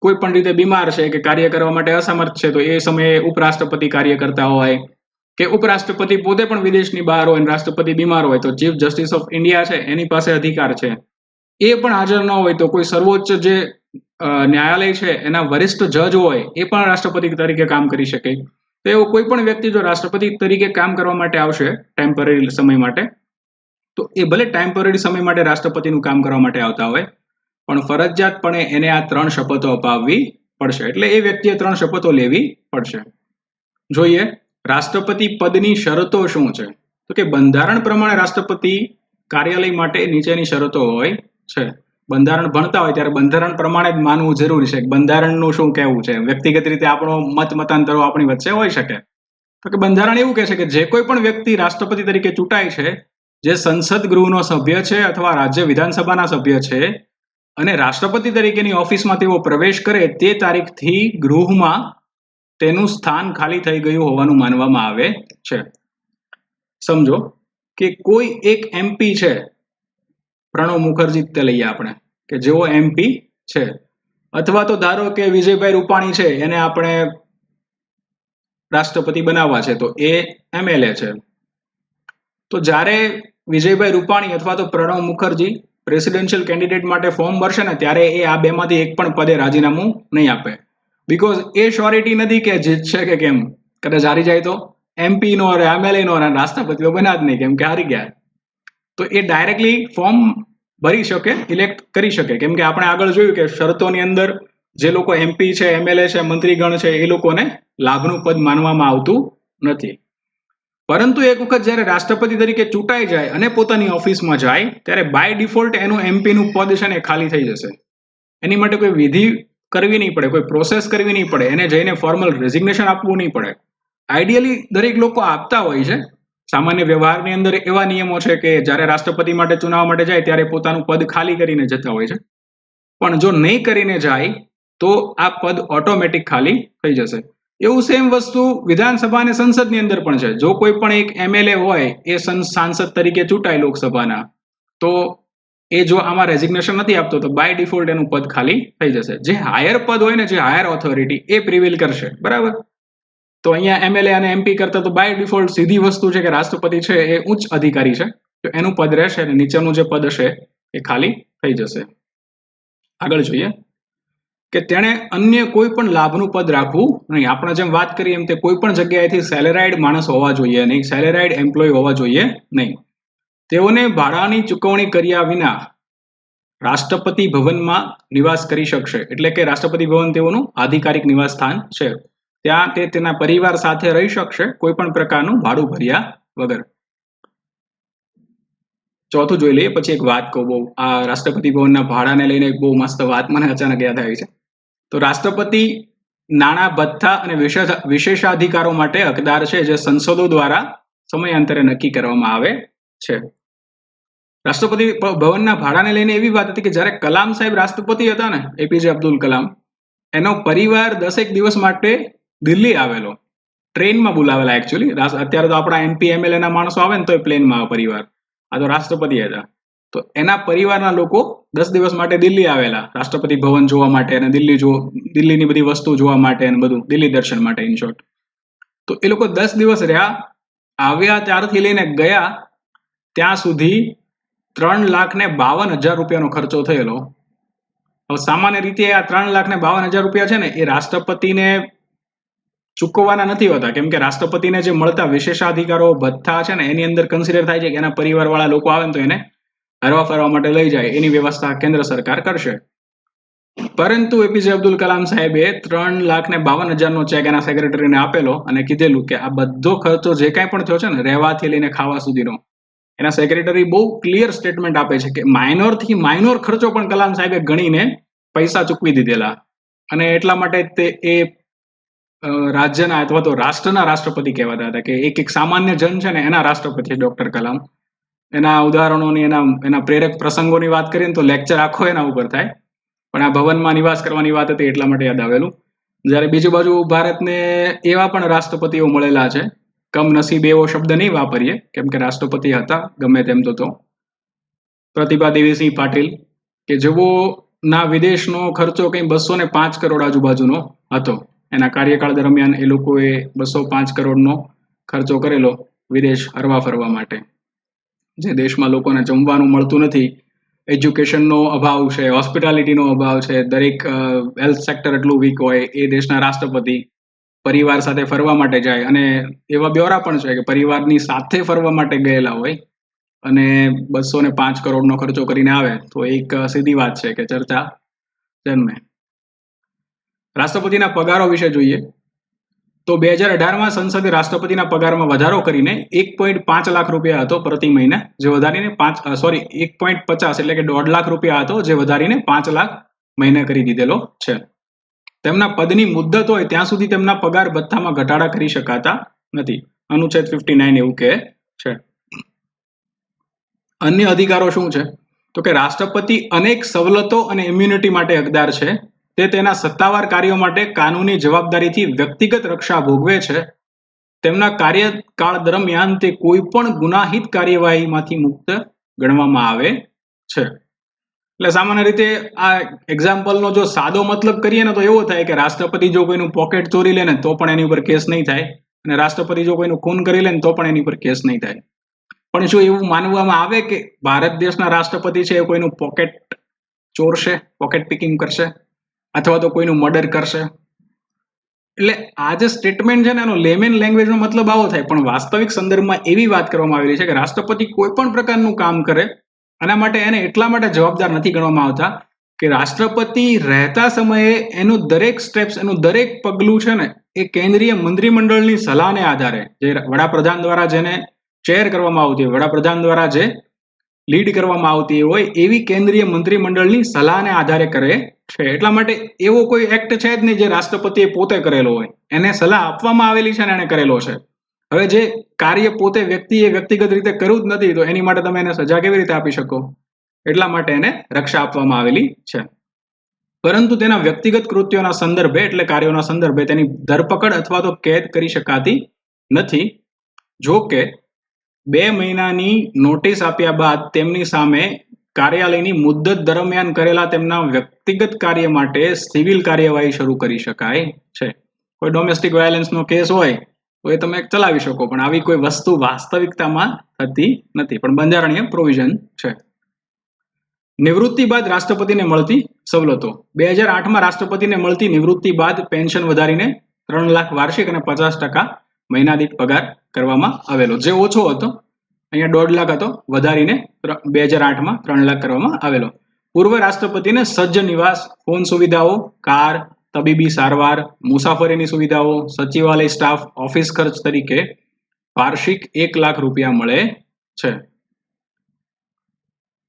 કોઈ પણ રીતે બીમાર છે કે કાર્ય કરવા માટે અસમર્થ છે, તો એ સમયે ઉપરાષ્ટ્રપતિ કાર્ય કરતા હોય કે ઉપરાષ્ટ્રપતિ પોતે પણ વિદેશની બહાર હોય અને રાષ્ટ્રપતિ બીમાર હોય તો ચીફ જસ્ટિસ ઓફ ઇન્ડિયા છે એની પાસે અધિકાર છે, એ પણ હાજર ન હોય તો કોઈ સર્વોચ્ચ જે ન્યાયાલય છે એના વરિષ્ઠ જજ હોય એ પણ રાષ્ટ્રપતિ તરીકે કામ કરી શકે. તો એવો કોઈ પણ વ્યક્તિ જો રાષ્ટ્રપતિ તરીકે કામ કરવા માટે આવશે ટેમ્પરરી સમય માટે, તો એ ભલે ટેમ્પરરી સમય માટે રાષ્ટ્રપતિનું કામ કરવા માટે આવતા હોય પણ ફરજિયાતપણે એને આ 3 શપથો અપાવવી પડશે. એટલે એ વ્યક્તિએ 3 શપથો લેવી પડશે. જોઈએ રાષ્ટ્રપતિ પદની શરતો શું છે? તો કે બંધારણ પ્રમાણે રાષ્ટ્રપતિ કાર્યાલય માટે નીચેની શરતો હોય છે. બંધારણ ભણતા હોય ત્યારે બંધારણ પ્રમાણે જ માનવું જરૂરી છે. બંધારણનું શું કહેવું છે, વ્યક્તિગત રીતે આપણો મતાંતરો આપણી વચ્ચે હોઈ શકે. તો કે બંધારણ એવું કહે છે કે જે કોઈ પણ વ્યક્તિ રાષ્ટ્રપતિ તરીકે ચૂંટાય છે, જે સંસદ ગૃહનો સભ્ય છે અથવા રાજ્ય વિધાનસભાના સભ્ય છે અને રાષ્ટ્રપતિ તરીકેની ઓફિસમાં તેઓ પ્રવેશ કરે તે તારીખથી ગૃહમાં તેનું સ્થાન ખાલી થઈ ગયું હોવાનું માનવામાં આવે છે. સમજો કે કોઈ એક MP છે, પ્રણવ મુખર્જી તે લઈએ આપણે, કે જેઓ MP છે, અથવા તો ધારો કે વિજયભાઈ રૂપાણી છે એને આપણે રાષ્ટ્રપતિ બનાવવા છે તો એ MLA છે. તો જ્યારે વિજયભાઈ રૂપાણી અથવા તો પ્રણવ મુખર્જી પ્રેસિડેન્શિયલ કેન્ડિડેટ માટે ફોર્મ ભરશે ને ત્યારે એ આ બેમાંથી એક પણ પદે રાજીનામું નહીં આપે. બીકોઝ એ શ્યોરિટી નથી કે જીતશે કે કેમ, કદાચ હારી જાય તો MP નો MLA નો રાષ્ટ્રપતિ બન્યા જ નહીં કેમ કે હારી ગયા. તો એ ડાયરેક્ટલી ફોર્મ ભરી શકે, ઇલેક્ટ કરી શકે. કેમ કે આપણે આગળ જોયું કે શરતોની અંદર જે લોકો MP છે, MLA છે, મંત્રીગણ છે એ લોકોને લાભનું પદ માનવામાં આવતું નથી. પરંતુ એક વખત જ્યારે રાષ્ટ્રપતિ તરીકે ચૂંટાઈ જાય અને પોતાની ઓફિસમાં જાય ત્યારે બાય ડિફોલ્ટ એનું MP નું પદ છે ને ખાલી થઈ જશે. એની માટે કોઈ વિધિ કરવી નહીં પડે, કોઈ પ્રોસેસ કરવી નહીં પડે, એને જઈને ફોર્મલ રેઝિગ્નેશન આપવું નહીં પડે. આઈડિયલી દરેક લોકો આપતા હોય છે. સામાન્ય વ્યવહારની અંદર એવા નિયમો છે કે જ્યારે રાષ્ટ્રપતિ માટે ચુનાવ માટે જાય ત્યારે પોતાનું પદ ખાલી કરીને જતા હોય છે. પણ જો નહીં કરીને જાય તો આ પદ ઓટોમેટિક ખાલી થઈ જશે. એવું સેમ વસ્તુ વિધાનસભા અને સંસદની અંદર પણ છે. જો કોઈ પણ એક MLA હોય એ સાંસદ તરીકે ચૂંટાય લોકસભાના, તો એ જો આમાં રેઝિગ્નેશન નથી આપતો તો બાય ડિફોલ્ટ એનું પદ ખાલી થઈ જશે. જે હાયર પદ હોય ને, જે હાયર ઓથોરિટી, એ પ્રિવેલ કરશે, બરાબર. તો અહીંયા MLA અને MP કરતા તો બાય ડિફોલ્ટ સીધી વસ્તુ છે કે રાષ્ટ્રપતિ છે એ ઉચ્ચ અધિકારી છે, તો એનું પદ રહેશે અને નીચેનું જે પદ હશે એ ખાલી થઈ જશે. આગળ જોઈએ કે તેણે અન્ય કોઈ પણ લાભનું પદ રાખવું નહીં. આપણે જેમ વાત કરી એમ તે કોઈ પણ જગ્યાએથી સેલેરાઇડ માણસ હોવા જોઈએ નહીં, સેલેરાઇડ એમ્પ્લોય હોવા જોઈએ નહીં. તેઓને ભાડાની ચૂકવણી કર્યા વિના રાષ્ટ્રપતિ ભવનમાં નિવાસ કરી શકશે. એટલે કે રાષ્ટ્રપતિ ભવન તેઓનું આધિકારિક નિવાસ સ્થાન છે. ત્યાં તે તેના પરિવાર સાથે રહી શકશે કોઈ પણ પ્રકારનું ભાડું ભર્યા વગર. ચોથું જોઈ લઈએ, પછી એક વાત કહું. બહુ આ રાષ્ટ્રપતિ ભવનના ભાડાને લઈને એક બહુ મસ્ત વાત મને અચાનક યાદ આવી છે. તો રાષ્ટ્રપતિ નાણાં ભથ્થા અને વિશેષાધિકારો માટે હકદાર છે, જે સંસદો દ્વારા સમયાંતરે નક્કી કરવામાં આવે છે. રાષ્ટ્રપતિ ભવનના ભાડાને લઈને એવી વાત હતી કે જ્યારે કલામ સાહેબ રાષ્ટ્રપતિ હતા ને, APJ અબ્દુલ કલામ, એનો પરિવાર 10 દિવસ માટે દિલ્હી આવેલો, ટ્રેનમાં બોલાવેલા. એકચ્યુઅલી અત્યારે તો આપણા MP MLA ના માણસો આવે ને તો એ પ્લેનમાં આવે પરિવાર, આ તો રાષ્ટ્રપતિ હતા. તો એના પરિવારના લોકો 10 દિવસ માટે દિલ્હી આવેલા રાષ્ટ્રપતિ ભવન જોવા માટે અને દિલ્હીની બધી વસ્તુ જોવા માટે અને બધું દિલ્હી દર્શન માટે, ઇન શોર્ટ. તો એ લોકો 10 દિવસ રહ્યા, આવ્યા ત્યારથી લઈને ગયા ત્યાં સુધી 3,52,000 રૂપિયાનો ખર્ચો થયેલો. હવે સામાન્ય રીતે આ 3,52,000 રૂપિયા છે ને એ રાષ્ટ્રપતિને ચૂકવવાના નથી હોતા, કેમ કે રાષ્ટ્રપતિને જે મળતા વિશેષાધિકારો ભથ્થા છે ને એની અંદર કન્સિડર થાય છે કે એના પરિવારવાળા લોકો આવે ને તો એને હરવા ફરવા માટે લઈ જાય, એની વ્યવસ્થા કેન્દ્ર સરકાર કરશે. પરંતુ APJ અબ્દુલ કલામ સાહેબે 3,52,000નો ચેક એના સેક્રેટરીને આપેલો અને કીધેલું કે આ બધો ખર્ચો જે કાંઈ પણ થયો છે ને, રહેવાથી લઈને ખાવા સુધીનો, એના સેક્રેટરી બહુ ક્લિયર સ્ટેટમેન્ટ આપે છે કે માઇનોરથી માઇનોર ખર્ચો પણ કલામ સાહેબે ગણીને પૈસા ચૂકવી દીધેલા. અને એટલા માટે તે એ રાજ્યના અથવા તો રાષ્ટ્રના રાષ્ટ્રપતિ કહેવાતા હતા, કે એક સામાન્ય જન છે ને એના રાષ્ટ્રપતિ ડોક્ટર કલામ. એના ઉદાહરણોની, એના પ્રેરક પ્રસંગોની વાત કરીએ તો લેક્ચર આખો એના ઉપર થાય, પણ આ ભવનમાં નિવાસ કરવાની વાત હતી એટલા માટે યાદ આવેલું. જ્યારે બીજી બાજુ ભારતને એવા પણ રાષ્ટ્રપતિઓ મળેલા છે, કમનસીબ એવો શબ્દ નહીં વાપરીએ કેમ કે રાષ્ટ્રપતિ હતા ગમે તેમ તો પ્રતિભા દેવીસિંહ પાટીલ, કે જેવો ના વિદેશનો ખર્ચો કંઈ 205 કરોડ આજુબાજુનો હતો. એના કાર્યકાળ દરમિયાન એ લોકોએ 205 કરોડનો ખર્ચો કરેલો વિદેશ હરવા ફરવા માટે. જે દેશમાં લોકોને જમવાનું મળતું નથી, એજ્યુકેશનનો અભાવ છે, હોસ્પિટાલિટીનો અભાવ છે, દરેક હેલ્થ સેક્ટર એટલું વીક હોય, એ દેશના રાષ્ટ્રપતિ પરિવાર સાથે ફરવા માટે જાય. અને એવા બ્યોરા પણ છે કે પરિવારની સાથે ફરવા માટે ગયેલા હોય અને 205 કરોડનો ખર્ચો કરીને આવે, તો એક સીધી વાત છે કે ચર્ચા જન્મે. રાષ્ટ્રપતિના પગારો વિશે જોઈએ તો 2018માં સંસદે રાષ્ટ્રપતિના પગારમાં વધારો કરીને 1.5 લાખ રૂપિયા હતો પ્રતિ મહિને, જે વધારીને 1.50 એટલે કે 1.5 લાખ રૂપિયા હતો, જે વધારીને 5 લાખ મહિને કરી દીધેલો છે. તેમના પદની મુદ્દત હોય ત્યાં સુધી તેમના પગાર ભથ્થામાં ઘટાડા કરી શકાતા નથી. અનુચ્છેદ 59 એવું કહે છે. અન્ય અધિકારો શું છે તો કે રાષ્ટ્રપતિ અનેક સવલતો અને ઇમ્યુનિટી માટે હકદાર છે. તે તેના સત્તાવાર કાર્યો માટે કાનૂની જવાબદારીથી વ્યક્તિગત રક્ષા ભોગવે છે. તેમના કાર્યકાળ દરમિયાન તે કોઈ પણ ગુનાહિત કાર્યવાહીમાંથી મુક્ત ગણવામાં આવે છે. એટલે સામાન્ય રીતે આ એક્ઝામ્પલનો જો સાદો મતલબ કરીએ ને તો એવો થાય કે રાષ્ટ્રપતિ જો કોઈનું પોકેટ ચોરી લે ને તો પણ એની ઉપર કેસ નહીં થાય, અને રાષ્ટ્રપતિ જો કોઈનું ખૂન કરી લે ને તો પણ એની ઉપર કેસ નહીં થાય. પણ જો એવું માનવામાં આવે કે ભારત દેશના રાષ્ટ્રપતિ છે એ કોઈનું પોકેટ ચોરશે, પોકેટ પિકિંગ કરશે અથવા તો કોઈનું મર્ડર કરશે, એટલે આ જે સ્ટેટમેન્ટ છે ને એનો લેમેન લેંગ્વેજનો મતલબ આવો થાય. પણ વાસ્તવિક સંદર્ભમાં એવી વાત કરવામાં આવેલી છે કે રાષ્ટ્રપતિ કોઈ પણ પ્રકારનું કામ કરે આના માટે એને એટલા માટે જવાબદાર નથી ગણવામાં આવતા કે રાષ્ટ્રપતિ રહેતા સમયે એનું દરેક સ્ટેપ્સ, એનું દરેક પગલું છે ને એ કેન્દ્રીય મંત્રીમંડળની સલાહને આધારે, જે વડાપ્રધાન દ્વારા જેને ચેર કરવામાં આવતી, વડાપ્રધાન દ્વારા જે લીડ કરવામાં આવતી હોય એવી કેન્દ્રીય મંત્રીમંડળની સલાહને આધારે કરે છે. એટલા માટે એવો કોઈ એક્ટ છે જ નહીં જે રાષ્ટ્રપતિએ પોતે કરેલો હોય. એને સલાહ આપવામાં આવેલી છે ને એને કરેલો છે. હવે જે કાર્ય પોતે વ્યક્તિએ વ્યક્તિગત રીતે કર્યું જ નથી તો એની માટે તમે એને સજા કેવી રીતે આપી શકો? એટલા માટે એને રક્ષા આપવામાં આવેલી છે. પરંતુ તેના વ્યક્તિગત કૃત્યોના સંદર્ભે એટલે કાર્યોના સંદર્ભે તેની ધરપકડ અથવા તો કેદ કરી શકાતી નથી. જો કે 2 મહિનાની નોટિસ આપ્યા બાદ તેમની સામે કાર્યાલયની મુદ્દત દરમિયાન કરેલા તેમના વ્યક્તિગત કાર્ય માટે સિવિલ કાર્યવાહી શરૂ કરી શકાય છે. કોઈ ડોમેસ્ટિક વાયોલન્સનો કેસ હોય તો એ તમે ચલાવી શકો, પણ આવી કોઈ વસ્તુ વાસ્તવિકતામાં થતી નથી, પણ બંધારણીય પ્રોવિઝન છે. નિવૃત્તિ બાદ રાષ્ટ્રપતિને મળતી સવલતો. 2008માં રાષ્ટ્રપતિને મળતી નિવૃત્તિ બાદ પેન્શન વધારીને 3 લાખ વાર્ષિક અને 50% મહિના દીઠ પગાર કરવામાં આવેલો, જે ઓછો હતો. અહીંયા 1.5 લાખ હતો, વધારીને 2008માં 3 લાખ કરવામાં આવેલો. પૂર્વ રાષ્ટ્રપતિને સજ્જ નિવાસ, ફોન સુવિધાઓ, કાર, તબીબી સારવાર, મુસાફરીની સુવિધાઓ, સચિવાલય સ્ટાફ, ઓફિસ ખર્ચ તરીકે વાર્ષિક 1 લાખ રૂપિયા મળે છે.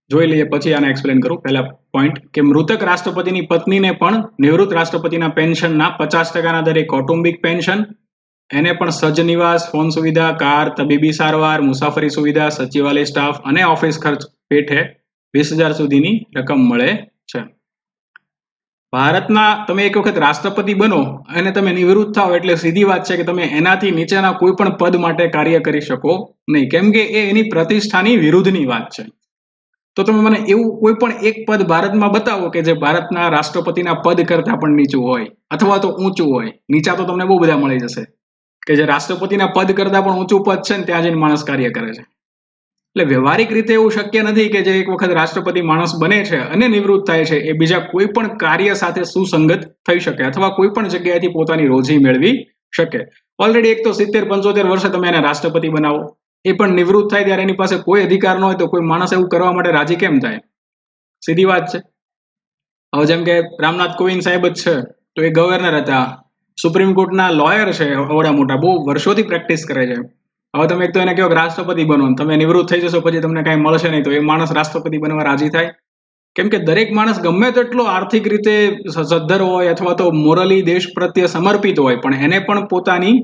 જોઈ લઈએ પછી આને એક્સપ્લેન કરું. પહેલા પોઈન્ટ કે મૃતક રાષ્ટ્રપતિની પત્નીને પણ નિવૃત્ત રાષ્ટ્રપતિના પેન્શનના 50%ના દરે કૌટુંબિક પેન્શન, એને પણ સજ્જ નિવાસ, ફોન સુવિધા, કાર, તબીબી સારવાર, મુસાફરી સુવિધા, સચિવાલય સ્ટાફ અને ઓફિસ ખર્ચ પેઠે 20,000 સુધીની રકમ મળે છે. ભારતના તમે એક વખત રાષ્ટ્રપતિ બનો અને તમે નિવૃત્ત થાઓ એટલે સીધી વાત છે કે તમે એનાથી નીચેના કોઈ પણ પદ માટે કાર્ય કરી શકો નહીં, કેમ કે એ એની પ્રતિષ્ઠાની વિરુદ્ધની વાત છે. તો તમે મને એવું કોઈ પણ એક પદ ભારતમાં બતાવો કે જે ભારતના રાષ્ટ્રપતિના પદ કરતા પણ નીચું હોય અથવા તો ઊંચું હોય. નીચા તો તમને બહુ બધા મળી જશે કે જે રાષ્ટ્રપતિના પદ કરતા પણ ઊંચું પદ છે ને ત્યાં જઈને માણસ કાર્ય કરે છે. એટલે વ્યવહારિક રીતે એવું શક્ય નથી કે જે એક વખત રાષ્ટ્રપતિ માણસ બને છે અને નિવૃત્ત થાય છે એ બીજા કોઈ પણ કાર્ય સાથે સુસંગત થઈ શકે અથવા કોઈ પણ જગ્યાએથી પોતાની રોજી મેળવી શકે. ઓલરેડી એક તો 70-75 વર્ષે તમે એને રાષ્ટ્રપતિ બનાવો, એ પણ નિવૃત્ત થાય ત્યારે એની પાસે કોઈ અધિકાર ન હોય તો કોઈ માણસ એવું કરવા માટે રાજી કેમ થાય? સીધી વાત છે. હવે જેમ કે રામનાથ કોવિંદ સાહેબ જ છે તો એ ગવર્નર હતા, સુપ્રીમ કોર્ટના લોયર છે, અવડા મોટા, બહુ વર્ષોથી પ્રેક્ટિસ કરે છે. હવે તમે એક તો એને કહો કે રાષ્ટ્રપતિ બનો, તમે નિવૃત્ત થઈ જશો પછી તમને કાંઈ મળશે નહીં, તો એ માણસ રાષ્ટ્રપતિ બનવા રાજી થાય? કેમ કે દરેક માણસ ગમે તેટલો આર્થિક રીતે સદ્ધર હોય અથવા તો મોરલી દેશ પ્રત્યે સમર્પિત હોય પણ એને પણ પોતાની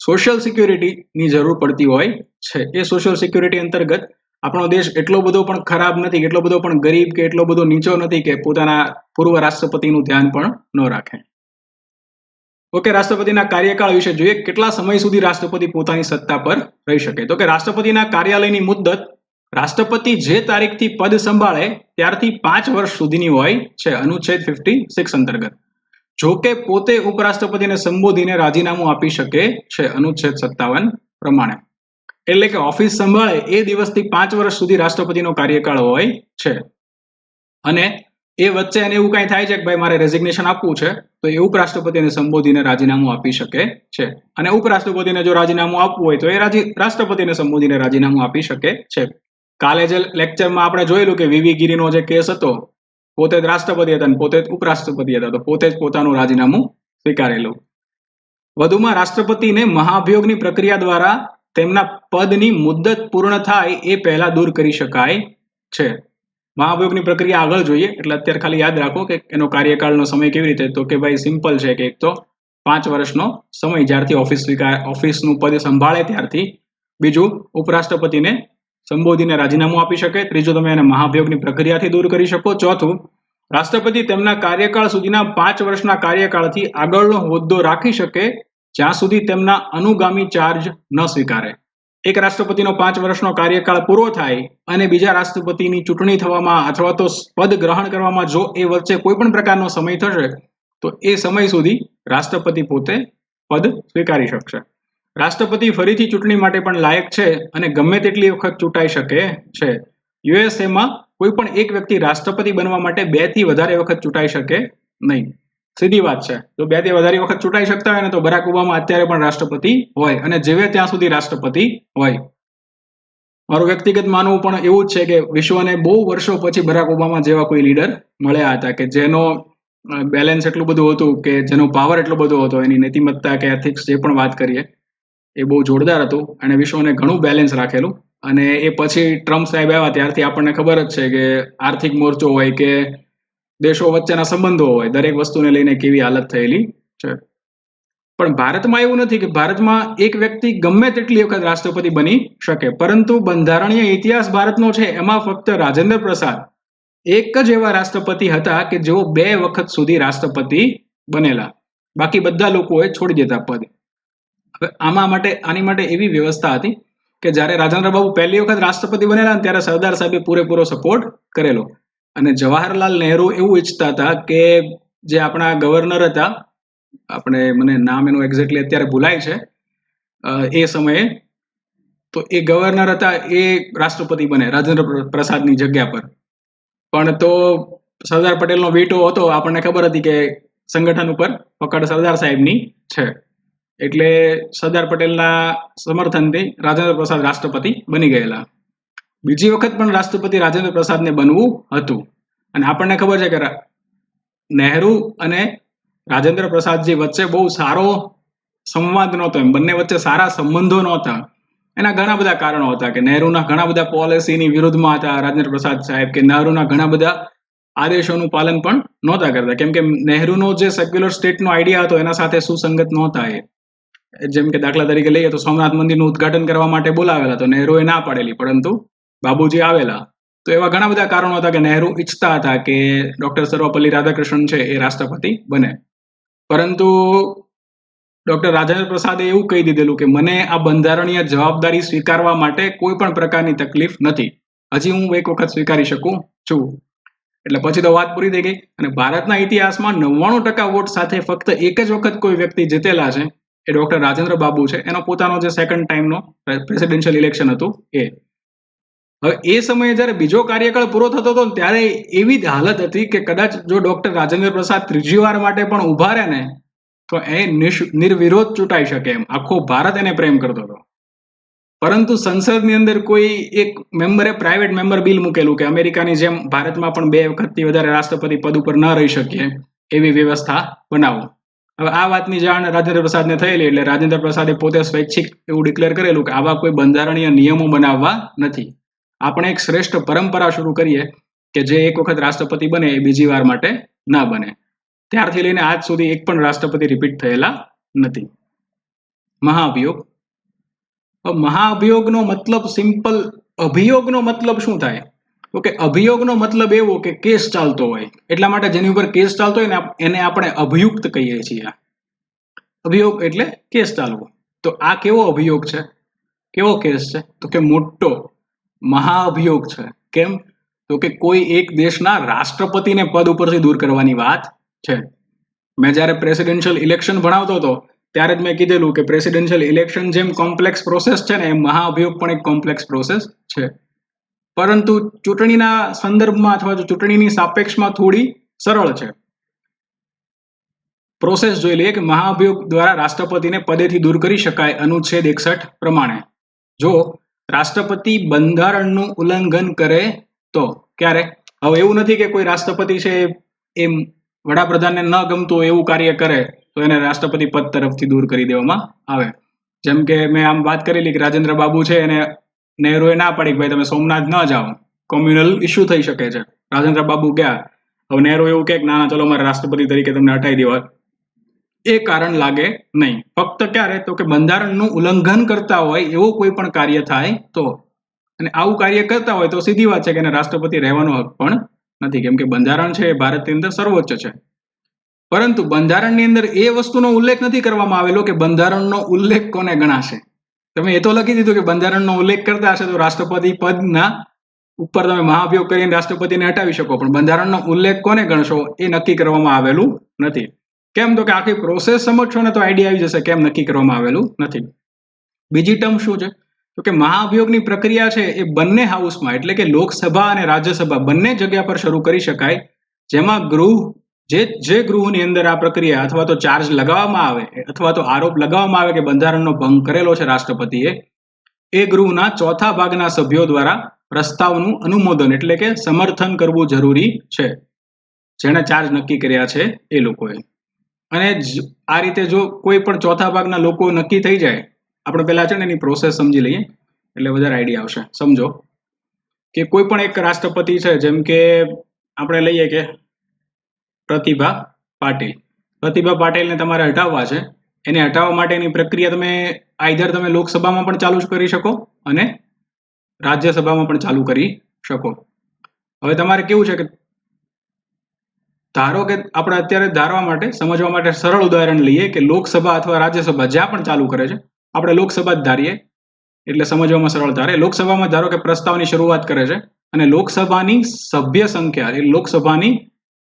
સોશિયલ સિક્યુરિટીની જરૂર પડતી હોય છે. એ સોશિયલ સિક્યુરિટી અંતર્ગત આપણો દેશ એટલો બધો પણ ખરાબ નથી, એટલો બધો પણ ગરીબ કે એટલો બધો નીચો નથી કે પોતાના પૂર્વ રાષ્ટ્રપતિનું ધ્યાન પણ ન રાખે. ઓકે, રાષ્ટ્રપતિના કાર્યકાળ વિશે જોઈએ. કેટલા સમય સુધી રાષ્ટ્રપતિ પોતાની સત્તા પર રહી શકે? તો કે રાષ્ટ્રપતિના કાર્યાલયની મુદ્દત રાષ્ટ્રપતિ જે તારીખથી પદ સંભાળે ત્યારથી 5 વર્ષ સુધીની હોય છે, અનુચ્છેદ 56 અંતર્ગત. જો કે પોતે ઉપરાષ્ટ્રપતિને સંબોધીને રાજીનામું આપી શકે છે, અનુચ્છેદ 57 પ્રમાણે. એટલે કે ઓફિસ સંભાળે એ દિવસથી 5 વર્ષ સુધી રાષ્ટ્રપતિનો કાર્યકાળ હોય છે. અને એ વચ્ચે એને એવું કાંઈ થાય છે કે ભાઈ મારે રેઝિગ્નેશન આપવું છે તો એ ઉપરાષ્ટ્રપતિને સંબોધીને રાજીનામું આપી શકે છે. અને ઉપરાષ્ટ્રપતિને જો રાજીનામું આપવું હોય તો એ રાષ્ટ્રપતિને સંબોધીને રાજીનામું આપી શકે છે. કાલે જે લેક્ચરમાં આપણે જોયેલું કે વીવી ગીરીનો જે કેસ હતો, પોતે જ રાષ્ટ્રપતિ હતા અને પોતે જ ઉપરાષ્ટ્રપતિ હતા, તો પોતે જ પોતાનું રાજીનામું સ્વીકારેલું. વધુમાં રાષ્ટ્રપતિને મહાભિયોગની પ્રક્રિયા દ્વારા તેમના પદની મુદ્દત પૂર્ણ થાય એ પહેલા દૂર કરી શકાય છે. મહાભિયોગની પ્રક્રિયા આગળ જોઈએ, એટલે અત્યારે ખાલી યાદ રાખો કે એનો કાર્યકાળનો સમય કેવી રીતે, તો કે ભાઈ સિમ્પલ છે કે એક તો 5 વર્ષનો સમય જ્યારથી ઓફિસનું પદ સંભાળે ત્યારથી. બીજું, ઉપરાષ્ટ્રપતિને સંબોધીને રાજીનામું આપી શકે. ત્રીજું, તમે એને મહાભિયોગની પ્રક્રિયાથી દૂર કરી શકો. ચોથું, રાષ્ટ્રપતિ તેમના કાર્યકાળ સુધીના 5 વર્ષના કાર્યકાળથી આગળનો હોદ્દો રાખી શકે જ્યાં સુધી તેમના અનુગામી ચાર્જ ન સ્વીકારે. એક રાષ્ટ્રપતિનો 5 વર્ષનો કાર્યકાળ પૂરો થાય અને બીજા રાષ્ટ્રપતિની ચૂંટણી થવામાં અથવા તો પદ ગ્રહણ કરવામાં જો એ વચ્ચે કોઈ પણ પ્રકારનો સમય થશે તો એ સમય સુધી રાષ્ટ્રપતિ પોતે પદ સ્વીકારી શકશે. રાષ્ટ્રપતિ ફરીથી ચૂંટણી માટે પણ લાયક છે અને ગમે તેટલી વખત ચૂંટાઈ શકે છે. યુએસએમાં કોઈ પણ એક વ્યક્તિ રાષ્ટ્રપતિ બનવા માટે 2 થી વધારે વખત ચૂંટાઈ શકે નહીં. સીધી વાત છે. જો 2 થી વધારે વખત ચૂંટાઈ શકતા હોય ને તો બરાક ઓબામા અત્યારે પણ રાષ્ટ્રપતિ હોય અને જીવે ત્યાં સુધી રાષ્ટ્રપતિ હોય. મારું વ્યક્તિગત માનવું પણ એવું જ છે કે વિશ્વને બહુ વર્ષો પછી બરાક ઓબામા જેવા કોઈ લીડર મળ્યા હતા કે જેનો બેલેન્સ એટલું બધું હતું, કે જેનો પાવર એટલો બધો હતો, એની નીતિમત્તા કે એથિક્સ જે પણ વાત કરીએ એ બહુ જોરદાર હતું અને વિશ્વને ઘણું બેલેન્સ રાખેલું અને એ પછી ટ્રમ્પ સાહેબ આવ્યા ત્યારથી આપણને ખબર જ છે કે આર્થિક મોરચો હોય કે દેશો વચ્ચેના સંબંધો હોય, દરેક વસ્તુને લઈને કેવી હાલત થયેલી છે. પણ ભારતમાં એવું નથી કે ભારતમાં એક વ્યક્તિ ગમે તેટલી વખત રાષ્ટ્રપતિ બની શકે, પરંતુ બંધારણીય ઇતિહાસ ભારતનો છે એમાં ફક્ત રાજેન્દ્ર પ્રસાદ એક જ એવા રાષ્ટ્રપતિ હતા કે જેઓ 2 વખત સુધી રાષ્ટ્રપતિ બનેલા. બાકી બધા લોકોએ છોડી દેતા પદ. હવે આની માટે એવી વ્યવસ્થા હતી કે જ્યારે રાજેન્દ્ર બાબુ પહેલી વખત રાષ્ટ્રપતિ બનેલા ત્યારે સરદાર સાહેબે પૂરેપૂરો સપોર્ટ કરેલો. અને જવાહરલાલ નહેરુ એવું ઈચ્છતા હતા કે જે આપણા ગવર્નર હતા, મને નામ એનું એક્ઝેક્ટલી અત્યારે ભૂલાય છે, એ સમયે તો એ ગવર્નર હતા એ રાષ્ટ્રપતિ બને રાજેન્દ્ર પ્રસાદની જગ્યા પર. પણ તો સરદાર પટેલનો વીટો હતો. આપણને ખબર હતી કે સંગઠન ઉપર પકડ સરદાર સાહેબની છે, એટલે સરદાર પટેલના સમર્થનથી રાજેન્દ્ર પ્રસાદ રાષ્ટ્રપતિ બની ગયેલા. બીજી વખત પણ રાષ્ટ્રપતિ રાજેન્દ્ર પ્રસાદને બનવું હતું. અને આપણને ખબર છે કે નહેરુ અને રાજેન્દ્ર પ્રસાદજી વચ્ચે બહુ સારો સંવાદ નહોતો, એમ બંને વચ્ચે સારા સંબંધો નહોતા. એના ઘણા બધા કારણો હતા કે નહેરુના ઘણા બધા પોલિસીની વિરુદ્ધમાં હતા રાજેન્દ્ર પ્રસાદ સાહેબ, કે નહેરુના ઘણા બધા આદેશોનું પાલન પણ નહોતા કરતા, કેમ કે નહેરુનો જે સેક્યુલર સ્ટેટનો આઈડિયા હતો એના સાથે સુસંગત નહોતા એ. જેમ કે દાખલા તરીકે લઈએ તો સોમનાથ મંદિરનું ઉદ્ઘાટન કરવા માટે બોલાવેલા તો નહેરુએ ના પાડેલી, પરંતુ બાબુજી આવેલા. તો એવા ઘણા બધા કારણો હતા કે નહેરુ ઈચ્છતા હતા કે ડોક્ટર સર્વપલ્લી રાધાકૃષ્ણન છે એ રાષ્ટ્રપતિ બને. પરંતુ ડોક્ટર રાજેન્દ્ર પ્રસાદે એવું કહી દીધેલું કે મને આ બંધારણીય જવાબદારી સ્વીકારવા માટે કોઈ પણ પ્રકારની તકલીફ નથી, હજી હું એક વખત સ્વીકારી શકું છું. એટલે પછી તો વાત પૂરી થઈ ગઈ. અને ભારતના ઇતિહાસમાં 99% વોટ સાથે ફક્ત એક જ વખત કોઈ વ્યક્તિ જીતેલા છે, એ ડોક્ટર રાજેન્દ્ર બાબુ છે. એનો પોતાનો જે સેકન્ડ ટાઈમનો પ્રેસિડેન્શિયલ ઇલેક્શન હતું એ. હવે એ સમયે જ્યારે બીજો કાર્યકાળ પૂરો થતો હતો ત્યારે એવી જ હાલત હતી કે કદાચ જો ડોક્ટર રાજેન્દ્ર પ્રસાદ ત્રીજી વાર માટે પણ ઉભા રહે ને તો એ નિર્વિરોધ ચૂંટાઈ શકે એમ. આખો ભારત એને પ્રેમ કરતો હતો. પરંતુ સંસદની અંદર કોઈ એક મેમ્બરે પ્રાઇવેટ મેમ્બર બિલ મૂકેલું કે અમેરિકાની જેમ ભારતમાં પણ 2 વખતથી વધારે રાષ્ટ્રપતિ પદ ઉપર ન રહી શકીએ એવી વ્યવસ્થા બનાવો. હવે આ વાતની જાણ રાજેન્દ્ર પ્રસાદને થયેલી એટલે રાજેન્દ્ર પ્રસાદે પોતે સ્વૈચ્છિક એવું ડિક્લેર કરેલું કે આવા કોઈ બંધારણીય નિયમો બનાવવા નથી. આપણે એક શ્રેષ્ઠ પરંપરા શરૂ કરીએ કે જે એક વખત રાષ્ટ્રપતિ બને એ બીજી વાર માટે ના બને. ત્યારથી લઈને આજ સુધી એક પણ રાષ્ટ્રપતિ રિપીટ થયેલા નથી. મહાઅભિયોગ. મહાઅભિયોગનો મતલબ સિમ્પલ, અભિયોગનો મતલબ શું થાય? તો કે અભિયોગનો મતલબ એવો કે કેસ ચાલતો હોય, એટલા માટે જેની ઉપર કેસ ચાલતો હોય ને એને આપણે અભિયુક્ત કહીએ છીએ. અભિયોગ એટલે કેસ ચાલવો. તો આ કેવો અભિયોગ છે, કેવો કેસ છે? તો કે મોટો મહાઅભિયોગ છે. કેમ? તો કે કોઈ એક દેશના રાષ્ટ્રપતિને પદ ઉપરથી દૂર કરવાની વાત છે. મેં જ્યારે પ્રેસિડેન્શિયલ ઇલેક્શન ભણાવતો હતો ત્યારે જ મેં કીધેલું કે પ્રેસિડેન્શિયલ ઇલેક્શન જેમ કોમ્પ્લેક્સ પ્રોસેસ છે ને એમ મહાઅભિયોગ પણ એક કોમ્પ્લેક્સ પ્રોસેસ છે. પરંતુ ચૂંટણીના સંદર્ભમાં અથવા તો ચૂંટણીની સાપેક્ષમાં થોડી સરળ છે. પ્રોસેસ જોઈ લઈએ કે મહાઅભિયોગ દ્વારા રાષ્ટ્રપતિને પદેથી દૂર કરી શકાય અનુચ્છેદ 61 પ્રમાણે. જો રાષ્ટ્રપતિ બંધારણનું ઉલ્લંઘન કરે તો. ક્યારે? હવે એવું નથી કે કોઈ રાષ્ટ્રપતિ છે એમ વડાપ્રધાનને ન ગમતું હોય એવું કાર્ય કરે તો એને રાષ્ટ્રપતિ પદ તરફથી દૂર કરી દેવામાં આવે. જેમ કે મેં આમ વાત કરેલી કે રાજેન્દ્ર બાબુ છે એને નહેરુએ ના પાડી કે ભાઈ તમે સોમનાથ ન જાઓ, કોમ્યુનલ ઇસ્યુ થઈ શકે છે. રાજેન્દ્ર બાબુ ગયા, હવે નહેરુ એવું કહે કે ના ચલો મારે રાષ્ટ્રપતિ તરીકે તમને હટાવી દેવા, એ કારણ લાગે નહીં. ફક્ત ક્યારે? તો કે બંધારણનું ઉલ્લંઘન કરતા હોય એવું કોઈ પણ કાર્ય થાય તો. અને આવું કાર્ય કરતા હોય તો સીધી વાત છે કે એને રાષ્ટ્રપતિ રહેવાનો હક પણ નથી, કેમ કે બંધારણ છે એ ભારતની અંદર સર્વોચ્ચ છે. પરંતુ બંધારણની અંદર એ વસ્તુનો ઉલ્લેખ નથી કરવામાં આવેલો કે બંધારણનો ઉલ્લેખ કોને ગણાશે. તમે એ તો લખી દીધું કે બંધારણનો ઉલ્લેખ કરતા હશે તો રાષ્ટ્રપતિ પદના ઉપર તમે મહાઅભિયોગ કરીને રાષ્ટ્રપતિને હટાવી શકો, પણ બંધારણનો ઉલ્લેખ કોને ગણશો એ નક્કી કરવામાં આવેલું નથી. કેમ? તો કે આખી પ્રોસેસ સમજશો ને તો આઈડિયા આવી જશે કેમ નક્કી કરવામાં આવેલું નથી. બીજી ટર્મ શું છે? તો કે મહાઅભિયોગની પ્રક્રિયા છે એ બંને હાઉસમાં એટલે કે લોકસભા અને રાજ્યસભા બંને જગ્યા પર શરૂ કરી શકાય, જેમાં જે ગૃહની અંદર આ પ્રક્રિયા અથવા તો ચાર્જ લગાવવામાં આવે અથવા તો આરોપ લગાવવામાં આવે કે બંધારણનો ભંગ કરેલો છે રાષ્ટ્રપતિએ, એ ગૃહના ચોથા ભાગના સભ્યો દ્વારા પ્રસ્તાવનું અનુમોદન એટલે કે સમર્થન કરવું જરૂરી છે, જેણે ચાર્જ નક્કી કર્યા છે એ લોકોએ. અને આ રીતે જો કોઈ પણ ચોથા ભાગના લોકો નક્કી થઈ જાય, આપણે પહેલા છે ને એની પ્રોસેસ સમજી લઈએ એટલે વધારે આઈડિયા આવશે. સમજો કે કોઈ પણ એક રાષ્ટ્રપતિ છે, જેમ કે આપણે લઈએ કે પ્રતિભા પાટીલ. પ્રતિભા પાટીલને તમારે હટાવવા છે. એને હટાવવા માટેની પ્રક્રિયા તમે આઈધર તમે લોકસભામાં પણ ચાલુ કરી શકો અને રાજ્યસભામાં પણ ચાલુ કરી શકો. હવે તમારે કેવું છે કે ધારો કે આપણે અત્યારે ધારવા માટે સમજવા માટે સરળ ઉદાહરણ લઈએ કે લોકસભા અથવા રાજ્યસભા જ્યાં પણ ચાલુ કરે છે, આપણે લોકસભા જ ધારીએ એટલે સમજવામાં સરળતા રહે. લોકસભામાં ધારો કે પ્રસ્તાવની શરૂઆત કરે છે અને લોકસભાની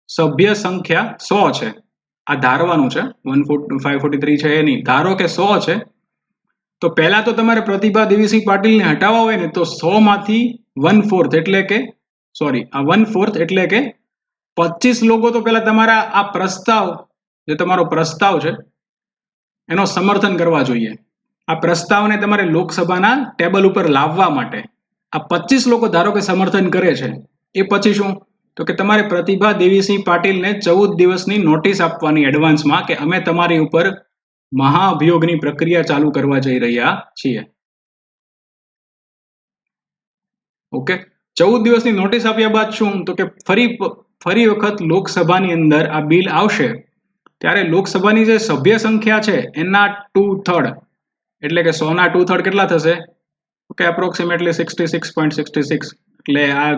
સભ્ય સંખ્યા 100 છે. આ ધારવાનું છે, 543 છે એ નહીં. ધારો કે 100 છે, તો પહેલા તો તમારે પ્રતિભા દેવીસિંહ પાટીલને હટાવવા હોય ને તો 100 માંથી 1/4 એટલે કે 25 લોકો તો પહેલા તમારા આ પ્રસ્તાવ, જે તમારો પ્રસ્તાવ છે એનો સમર્થન કરવા જોઈએ. આ પ્રસ્તાવને તમારે લોકસભાના ટેબલ ઉપર લાવવા માટે આ 25 લોકો ધારો કે સમર્થન કરે છે, એ પછી શું તો કે તમારે પ્રતિભા દેવીસિંહ પાટીલને 14 દિવસની નોટિસ આપવાની એડવાન્સમાં કે અમે તમારી ઉપર મહાઅભિયોગની પ્રક્રિયા ચાલુ કરવા જઈ રહ્યા છીએ. ઓકે, 14 દિવસની નોટિસ આપ્યા બાદ શું તો કે ફરી વખત લોકસભાની અંદર આ બિલ આવશે ત્યારે લોકસભાની જે સભ્ય સંખ્યા છે એના 2/3 એટલે કે 100 ના 2/3 કેટલા થશે? Okay, approximately 66.66. એટલે આ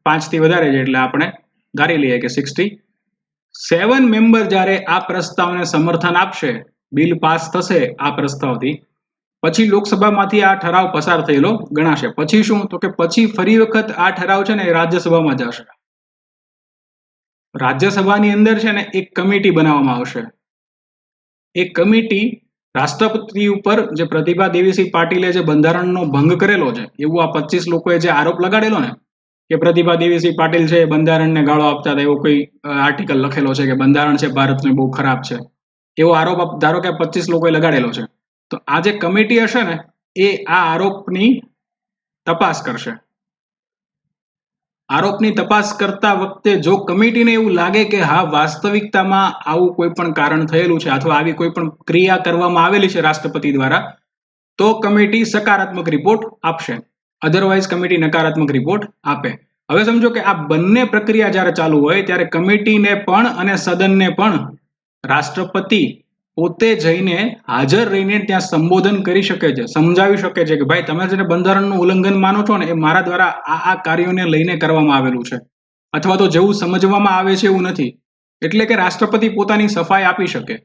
5 થી વધારે છે એટલે આપણે ધારી લઈએ કે 67 મેમ્બર જ્યારે આ પ્રસ્તાવને સમર્થન આપશે, બિલ પાસ થશે આ પ્રસ્તાવથી, પછી લોકસભામાંથી આ ઠરાવ પસાર થયેલો ગણાશે. પછી શું તો કે પછી ફરી વખત આ ઠરાવ છે ને એ રાજ્યસભામાં જશે. રાજ્યસભાની અંદર છે ને એક કમિટી બનાવવામાં આવશે. એ કમિટી રાષ્ટ્રપતિ ઉપર જે પ્રતિભા દેવીસિંહ પાટીલે જે બંધારણનો ભંગ કરેલો છે એવું આ 25 લોકોએ જે આરોપ લગાડેલો ને કે પ્રતિભા દેવીસિંહ પાટીલ છે બંધારણને ગાળો આપતા હતા, એવો કોઈ આર્ટિકલ લખેલો છે કે બંધારણ છે ભારતનું બહુ ખરાબ છે, એવો આરોપ ધારો કે 25 લોકોએ લગાડેલો છે, તો આ જે કમિટી હશે ને એ આ આરોપની તપાસ કરશે. આરોપની તપાસ કરતા વખતે જો કમિટીને એવું લાગે કે હા વાસ્તવિકતામાં આવું કોઈ પણ કારણ થયેલું છે અથવા આવી કોઈ પણ ક્રિયા કરવામાં આવેલી છે રાષ્ટ્રપતિ દ્વારા, તો કમિટી સકારાત્મક રિપોર્ટ આપશે. અધરવાઇઝ કમિટી નકારાત્મક રિપોર્ટ આપે. હવે સમજો કે આ બંને પ્રક્રિયા જ્યારે ચાલુ હોય ત્યારે કમિટીને પણ અને સદનને પણ રાષ્ટ્રપતિ પોતે જઈને હાજર રહીને ત્યાં સંબોધન કરી શકે છે, સમજાવી શકે છે કે ભાઈ તમે જેને બંધારણનું ઉલ્લંઘન માનો છો ને એ મારા દ્વારા આ કાર્યોને લઈને કરવામાં આવેલું છે, અથવા તો જેવું સમજવામાં આવે છે એવું નથી. એટલે કે રાષ્ટ્રપતિ પોતાની સફાઈ આપી શકે.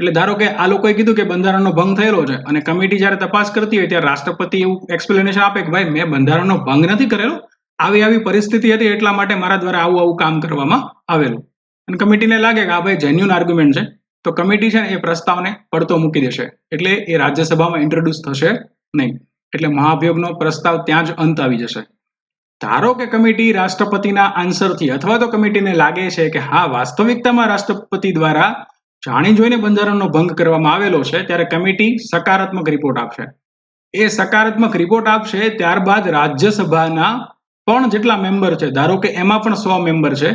એટલે ધારો કે આ લોકોએ કીધું કે બંધારણનો ભંગ થયેલો છે અને કમિટી જ્યારે તપાસ કરતી હોય ત્યારે રાષ્ટ્રપતિ એવું એક્સપ્લેનેશન આપે કે ભાઈ મેં બંધારણનો ભંગ નથી કરેલો, આવી પરિસ્થિતિ હતી એટલા માટે મારા દ્વારા આવું કામ કરવામાં આવેલું. અને કમિટીને લાગે કે આ ભાઈ જેન્યુન આર્ગ્યુમેન્ટ છે, તો કમિટી છે ને એ પ્રસ્તાવને પડતો મૂકી દેશે. એટલે એ રાજ્યસભામાં ઇન્ટ્રોડ્યુસ થશે નહીં. એટલે મહાભિયોગનો પ્રસ્તાવ ત્યાં જ અંત આવી જશે. ધારો કે કમિટી રાષ્ટ્રપતિના આન્સરથી અથવા તો કમિટીને લાગે છે કે હા વાસ્તવિકતામાં રાષ્ટ્રપતિ દ્વારા જાણી જોઈને બંધારણનો ભંગ કરવામાં આવેલો છે, ત્યારે કમિટી સકારાત્મક રિપોર્ટ આપશે. એ સકારાત્મક રિપોર્ટ આપશે ત્યારબાદ રાજ્યસભાના પણ જેટલા મેમ્બર છે, ધારો કે એમાં પણ 100 મેમ્બર છે,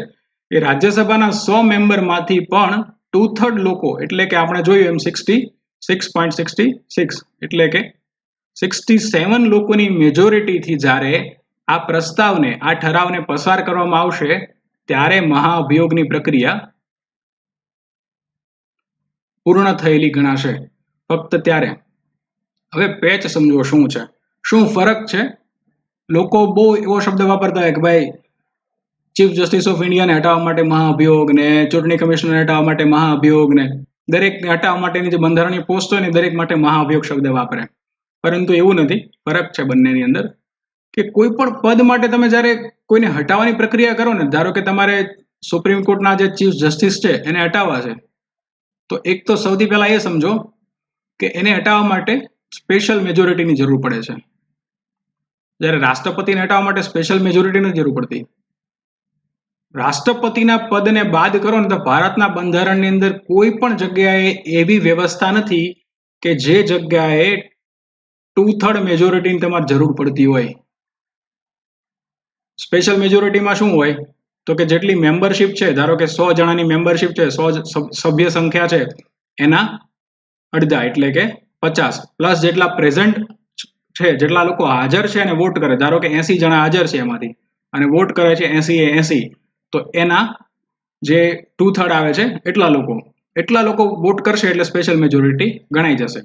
એ રાજ્યસભાના 100 મેમ્બરમાંથી પણ 2/3 લોકો એટલે કે આપણે જોયું એમ 66.66 એટલે કે 67 લોકોની મેજોરિટીથી જ્યારે આ પ્રસ્તાવને આ ઠરાવને પસાર કરવામાં આવશે ત્યારે મહાઅભિયોગની પ્રક્રિયા પૂર્ણ થયેલી ગણાશે. ફક્ત ત્યારે. હવે પેચ સમજો શું છે, શું ફરક છે. લોકો બહુ એવો શબ્દ વાપરતા હોય કે ભાઈ ચીફ જસ્ટિસ ઓફ ઇન્ડિયાને હટાવવા માટે મહાઅભિયોગ ને ચૂંટણી કમિશનરને હટાવવા માટે મહાઅભિયોગ ને દરેકને હટાવવા માટેની જે બંધારણીય પોસ્ટ હોય ને દરેક માટે મહાઅભિયોગ શબ્દ વાપરે. પરંતુ એવું નથી. ફરક છે બંનેની અંદર કે કોઈ પણ પદ માટે તમે જ્યારે કોઈને હટાવવાની પ્રક્રિયા કરો ને, ધારો કે તમારે સુપ્રીમ કોર્ટના જે ચીફ જસ્ટિસ છે એને હટાવવા છે, તો એક તો સૌથી પહેલા એ સમજો કે એને હટાવવા માટે સ્પેશિયલ મેજોરિટીની જરૂર પડે છે. જ્યારે રાષ્ટ્રપતિને હટાવવા માટે સ્પેશિયલ મેજોરિટી નથી જરૂર પડતી. રાષ્ટ્રપતિના પદને બાદ કરો ને તો ભારતના બંધારણની અંદર કોઈ પણ જગ્યાએ એવી વ્યવસ્થા નથી કે જે જગ્યાએ 2/3 મેજોરિટીની તમારે જરૂર પડતી હોય. સ્પેશિયલ મેજોરિટીમાં શું હોય તો કે જેટલી મેમ્બરશિપ છે, ધારો કે 100 જણાની મેમ્બરશિપ છે, 100 સભ્ય સંખ્યા છે એના અડધા એટલે કે 50 પ્લસ જેટલા પ્રેઝન્ટ છે, જેટલા લોકો હાજર છે અને વોટ કરે, ધારો કે 80 જણા હાજર છે એમાંથી અને વોટ કરે છે 80 તો એના જે 2/3 આવે છે એટલા લોકો વોટ કરશે એટલે સ્પેશિયલ મેજોરિટી ગણાઈ જશે.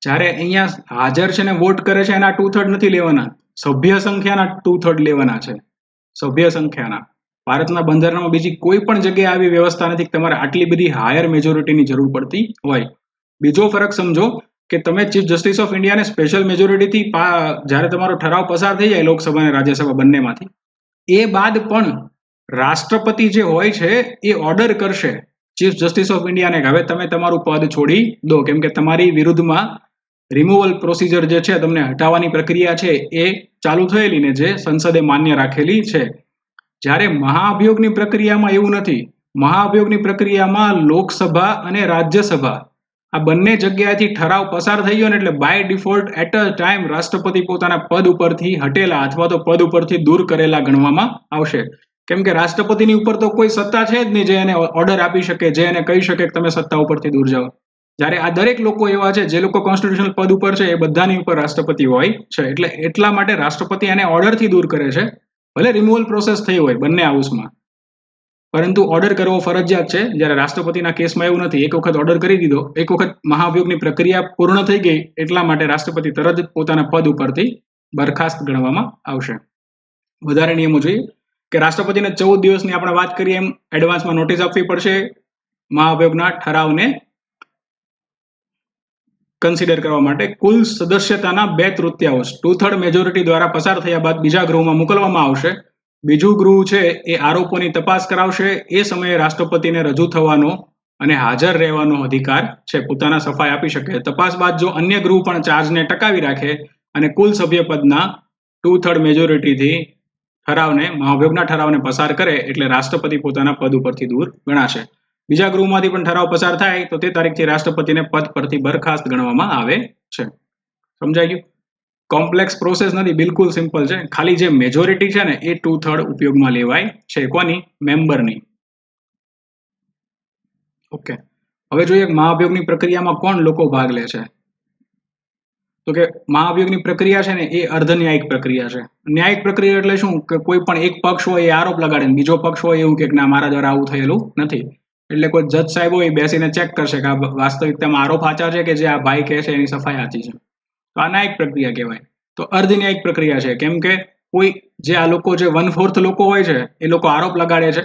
જ્યારે અહીંયા હાજર છે ને વોટ કરે છે એના 2/3 નથી લેવાના, સભ્ય સંખ્યાના 2/3 લેવાના છે. સભ્ય સંખ્યાના ભારતના બંધારણમાં બીજી કોઈ પણ જગ્યાએ આવી વ્યવસ્થા નથી કે તમારે આટલી બધી હાયર મેજોરિટીની જરૂર પડતી હોય. બીજો ફરક સમજો કે તમે ચીફ જસ્ટિસ ઓફ ઇન્ડિયાને સ્પેશિયલ મેજોરિટીથી જ્યારે તમારો ઠરાવ પસાર થઈ જાય લોકસભા અને રાજ્યસભા બંનેમાંથી, એ બાદ પણ રાષ્ટ્રપતિ જે હોય છે એ ઓર્ડર કરશે ચીફ જસ્ટિસ ઓફ ઇન્ડિયાને કે હવે તમે તમારું પદ છોડી દો, કેમ કે તમારી વિરુદ્ધમાં રિમૂવલ પ્રોસિજર જે છે, તમને હટાવવાની પ્રક્રિયા છે એ ચાલુ થયેલી ને જે સંસદે માન્ય રાખેલી છે. જ્યારે મહાઅભિયોગની પ્રક્રિયામાં એવું નથી. મહાઅભિયોગની પ્રક્રિયામાં લોકસભા અને રાજ્યસભા આ બંને જગ્યાએથી ઠરાવ પસાર થઈ ગયો ને એટલે by default at a time રાષ્ટ્રપતિ પોતાના પદ ઉપરથી હટેલા અથવા તો પદ ઉપરથી દૂર કરેલા ગણવામાં આવશે. કેમ કે રાષ્ટ્રપતિની ઉપર તો કોઈ સત્તા છે જ નહીં જે એને ઓર્ડર આપી શકે, જે એને કહી શકે કે તમે સત્તા ઉપરથી દૂર જાઓ. જ્યારે આ દરેક લોકો એવા છે જે લોકો કોન્સ્ટિટ્યુશનલ પદ ઉપર છે એ બધાની ઉપર રાષ્ટ્રપતિ હોય છે. એટલે એટલા માટે રાષ્ટ્રપતિ એને ઓર્ડરથી દૂર કરે છે, ભલે રિમૂવલ પ્રોસેસ થઈ હોય બંને હાઉસમાં, પરંતુ ઓર્ડર કરવો ફરજિયાત છે. જ્યારે રાષ્ટ્રપતિના કેસમાં એવું નથી. એક વખત ઓર્ડર કરી દીધો, એક વખત મહાભિયોગની પ્રક્રિયા પૂર્ણ થઈ ગઈ એટલા માટે રાષ્ટ્રપતિ તરત જ પોતાના પદ ઉપરથી બરખાસ્ત ગણવામાં આવશે. વધારે નિયમો જોઈએ કે રાષ્ટ્રપતિને 14 દિવસની આપણે વાત કરીએ એમ એડવાન્સમાં નોટિસ આપવી પડશે મહાભિયોગના ઠરાવને કન્સિડર કરવા માટે. કુલ સદસ્યતાના 2/3 2/3 મેજોરિટી દ્વારા પસાર થયા બાદ બીજા ગૃહમાં મોકલવામાં આવશે. બીજું ગૃહ છે એ આરોપોની તપાસ કરાવશે. એ સમયે રાષ્ટ્રપતિને રજૂ થવાનો અને હાજર રહેવાનો અધિકાર છે, પોતાના સફાઈ આપી શકે. તપાસ બાદ જો અન્ય ગૃહ પણ ચાર્જને ટકાવી રાખે અને કુલ સભ્યપદના 2/3 મેજોરિટીથી મહાભિયોગના ઠરાવને પસાર કરે એટલે રાષ્ટ્રપતિ પોતાના પદ ઉપરથી દૂર ગણાશે. બીજા ગૃહમાંથી પણ ઠરાવ પસાર થાય તો તે તારીખથી રાષ્ટ્રપતિને પદ પરથી બરખાસ્ત ગણવામાં આવે છે. સમજાઈ ગયું? કોમ્પ્લેક્સ પ્રોસેસ નથી, બિલકુલ સિમ્પલ છે. ખાલી જે મેજોરિટી છે ને એ 2/3 ઉપયોગમાં લેવાય છે. કોની? મેમ્બરની. ઓકે, હવે જોઈએ મહાભિયોગની પ્રક્રિયામાં કોણ લોકો ભાગ લે છે. તો કે મહાભિયોગની પ્રક્રિયા છે ને એ અર્ધન્યાયિક પ્રક્રિયા છે. ન્યાયિક પ્રક્રિયા એટલે શું કે કોઈ પણ એક પક્ષ હોય એ આરોપ લગાડે ને બીજો પક્ષ હોય એવું કે ના મારા દ્વારા આવું થયેલું નથી. એટલે કોઈ જજ સાહેબ હોય બેસીને ચેક કરશે કે આ વાસ્તવિકતામાં આરોપ સાચા છે કે જે આ ભાઈ કહે છે એની સફાઈ સાચી છે. તો આ ન્યાયિક પ્રક્રિયા કહેવાય. તો અર્ધન્યાયિક પ્રક્રિયા છે, કેમ કે કોઈ જે આ લોકો જે 1/4 લોકો હોય છે એ લોકો આરોપ લગાડે છે,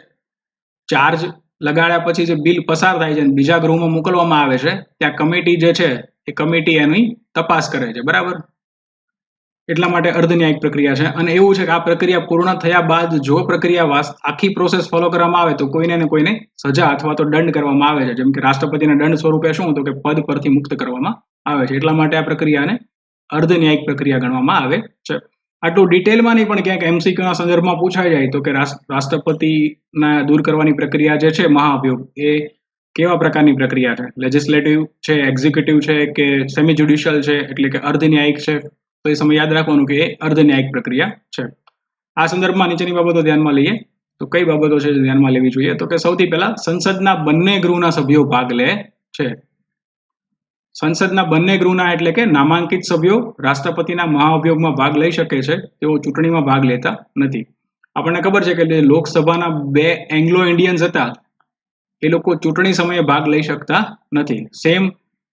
ચાર્જ લગાડ્યા પછી જે બિલ પસાર થાય છે અને બીજા ગૃહમાં મોકલવામાં આવે છે, ત્યાં કમિટી જે છે એ કમિટી એની તપાસ કરે છે. બરાબર? એટલા માટે અર્ધન્યાયિક પ્રક્રિયા છે. અને એવું છે કે આ પ્રક્રિયા પૂર્ણ થયા બાદ જો પ્રક્રિયા આખી પ્રોસેસ ફોલો કરવામાં આવે તો કોઈને ને કોઈને સજા અથવા તો દંડ કરવામાં આવે છે. જેમ કે રાષ્ટ્રપતિને દંડ સ્વરૂપે શું તો કે પદ પરથી મુક્ત કરવામાં આવે છે. એટલા માટે આ પ્રક્રિયાને અર્ધન્યાયિક પ્રક્રિયા ગણવામાં આવે છે. આટલું ડિટેલમાં નહીં પણ ક્યાંક એમસીક્યુના સંદર્ભમાં પૂછાઈ જાય તો કે રાષ્ટ્રપતિના દૂર કરવાની પ્રક્રિયા જે છે મહાભિયોગ એ કેવા પ્રકારની પ્રક્રિયા છે, લેજિસ્લેટિવ છે, એક્ઝિક્યુટિવ છે કે સેમી જ્યુડિશિયલ છે, એટલે કે અર્ધન્યાયિક છે. તો એ સમય યાદ રાખવાનું કે એ અર્ધન્યાયિક પ્રક્રિયા છે. આ સંદર્ભમાં નીચેની બાબતો ધ્યાનમાં લઈએ તો કઈ બાબતો છે ધ્યાનમાં લેવી જોઈએ. તો કે સૌથી પહેલા સંસદના બંને ગૃહના સભ્યો ભાગ લે છે. સંસદના બંને ગૃહના એટલે કે નામાંકિત સભ્યો રાષ્ટ્રપતિના મહાઅભિયોગમાં ભાગ લઈ શકે છે, તેઓ ચૂંટણીમાં ભાગ લેતા નથી. આપણને ખબર છે કે લોકસભાના 2 એંગ્લો ઇન્ડિયન્સ હતા એ લોકો ચૂંટણી સમયે ભાગ લઈ શકતા નથી. સેમ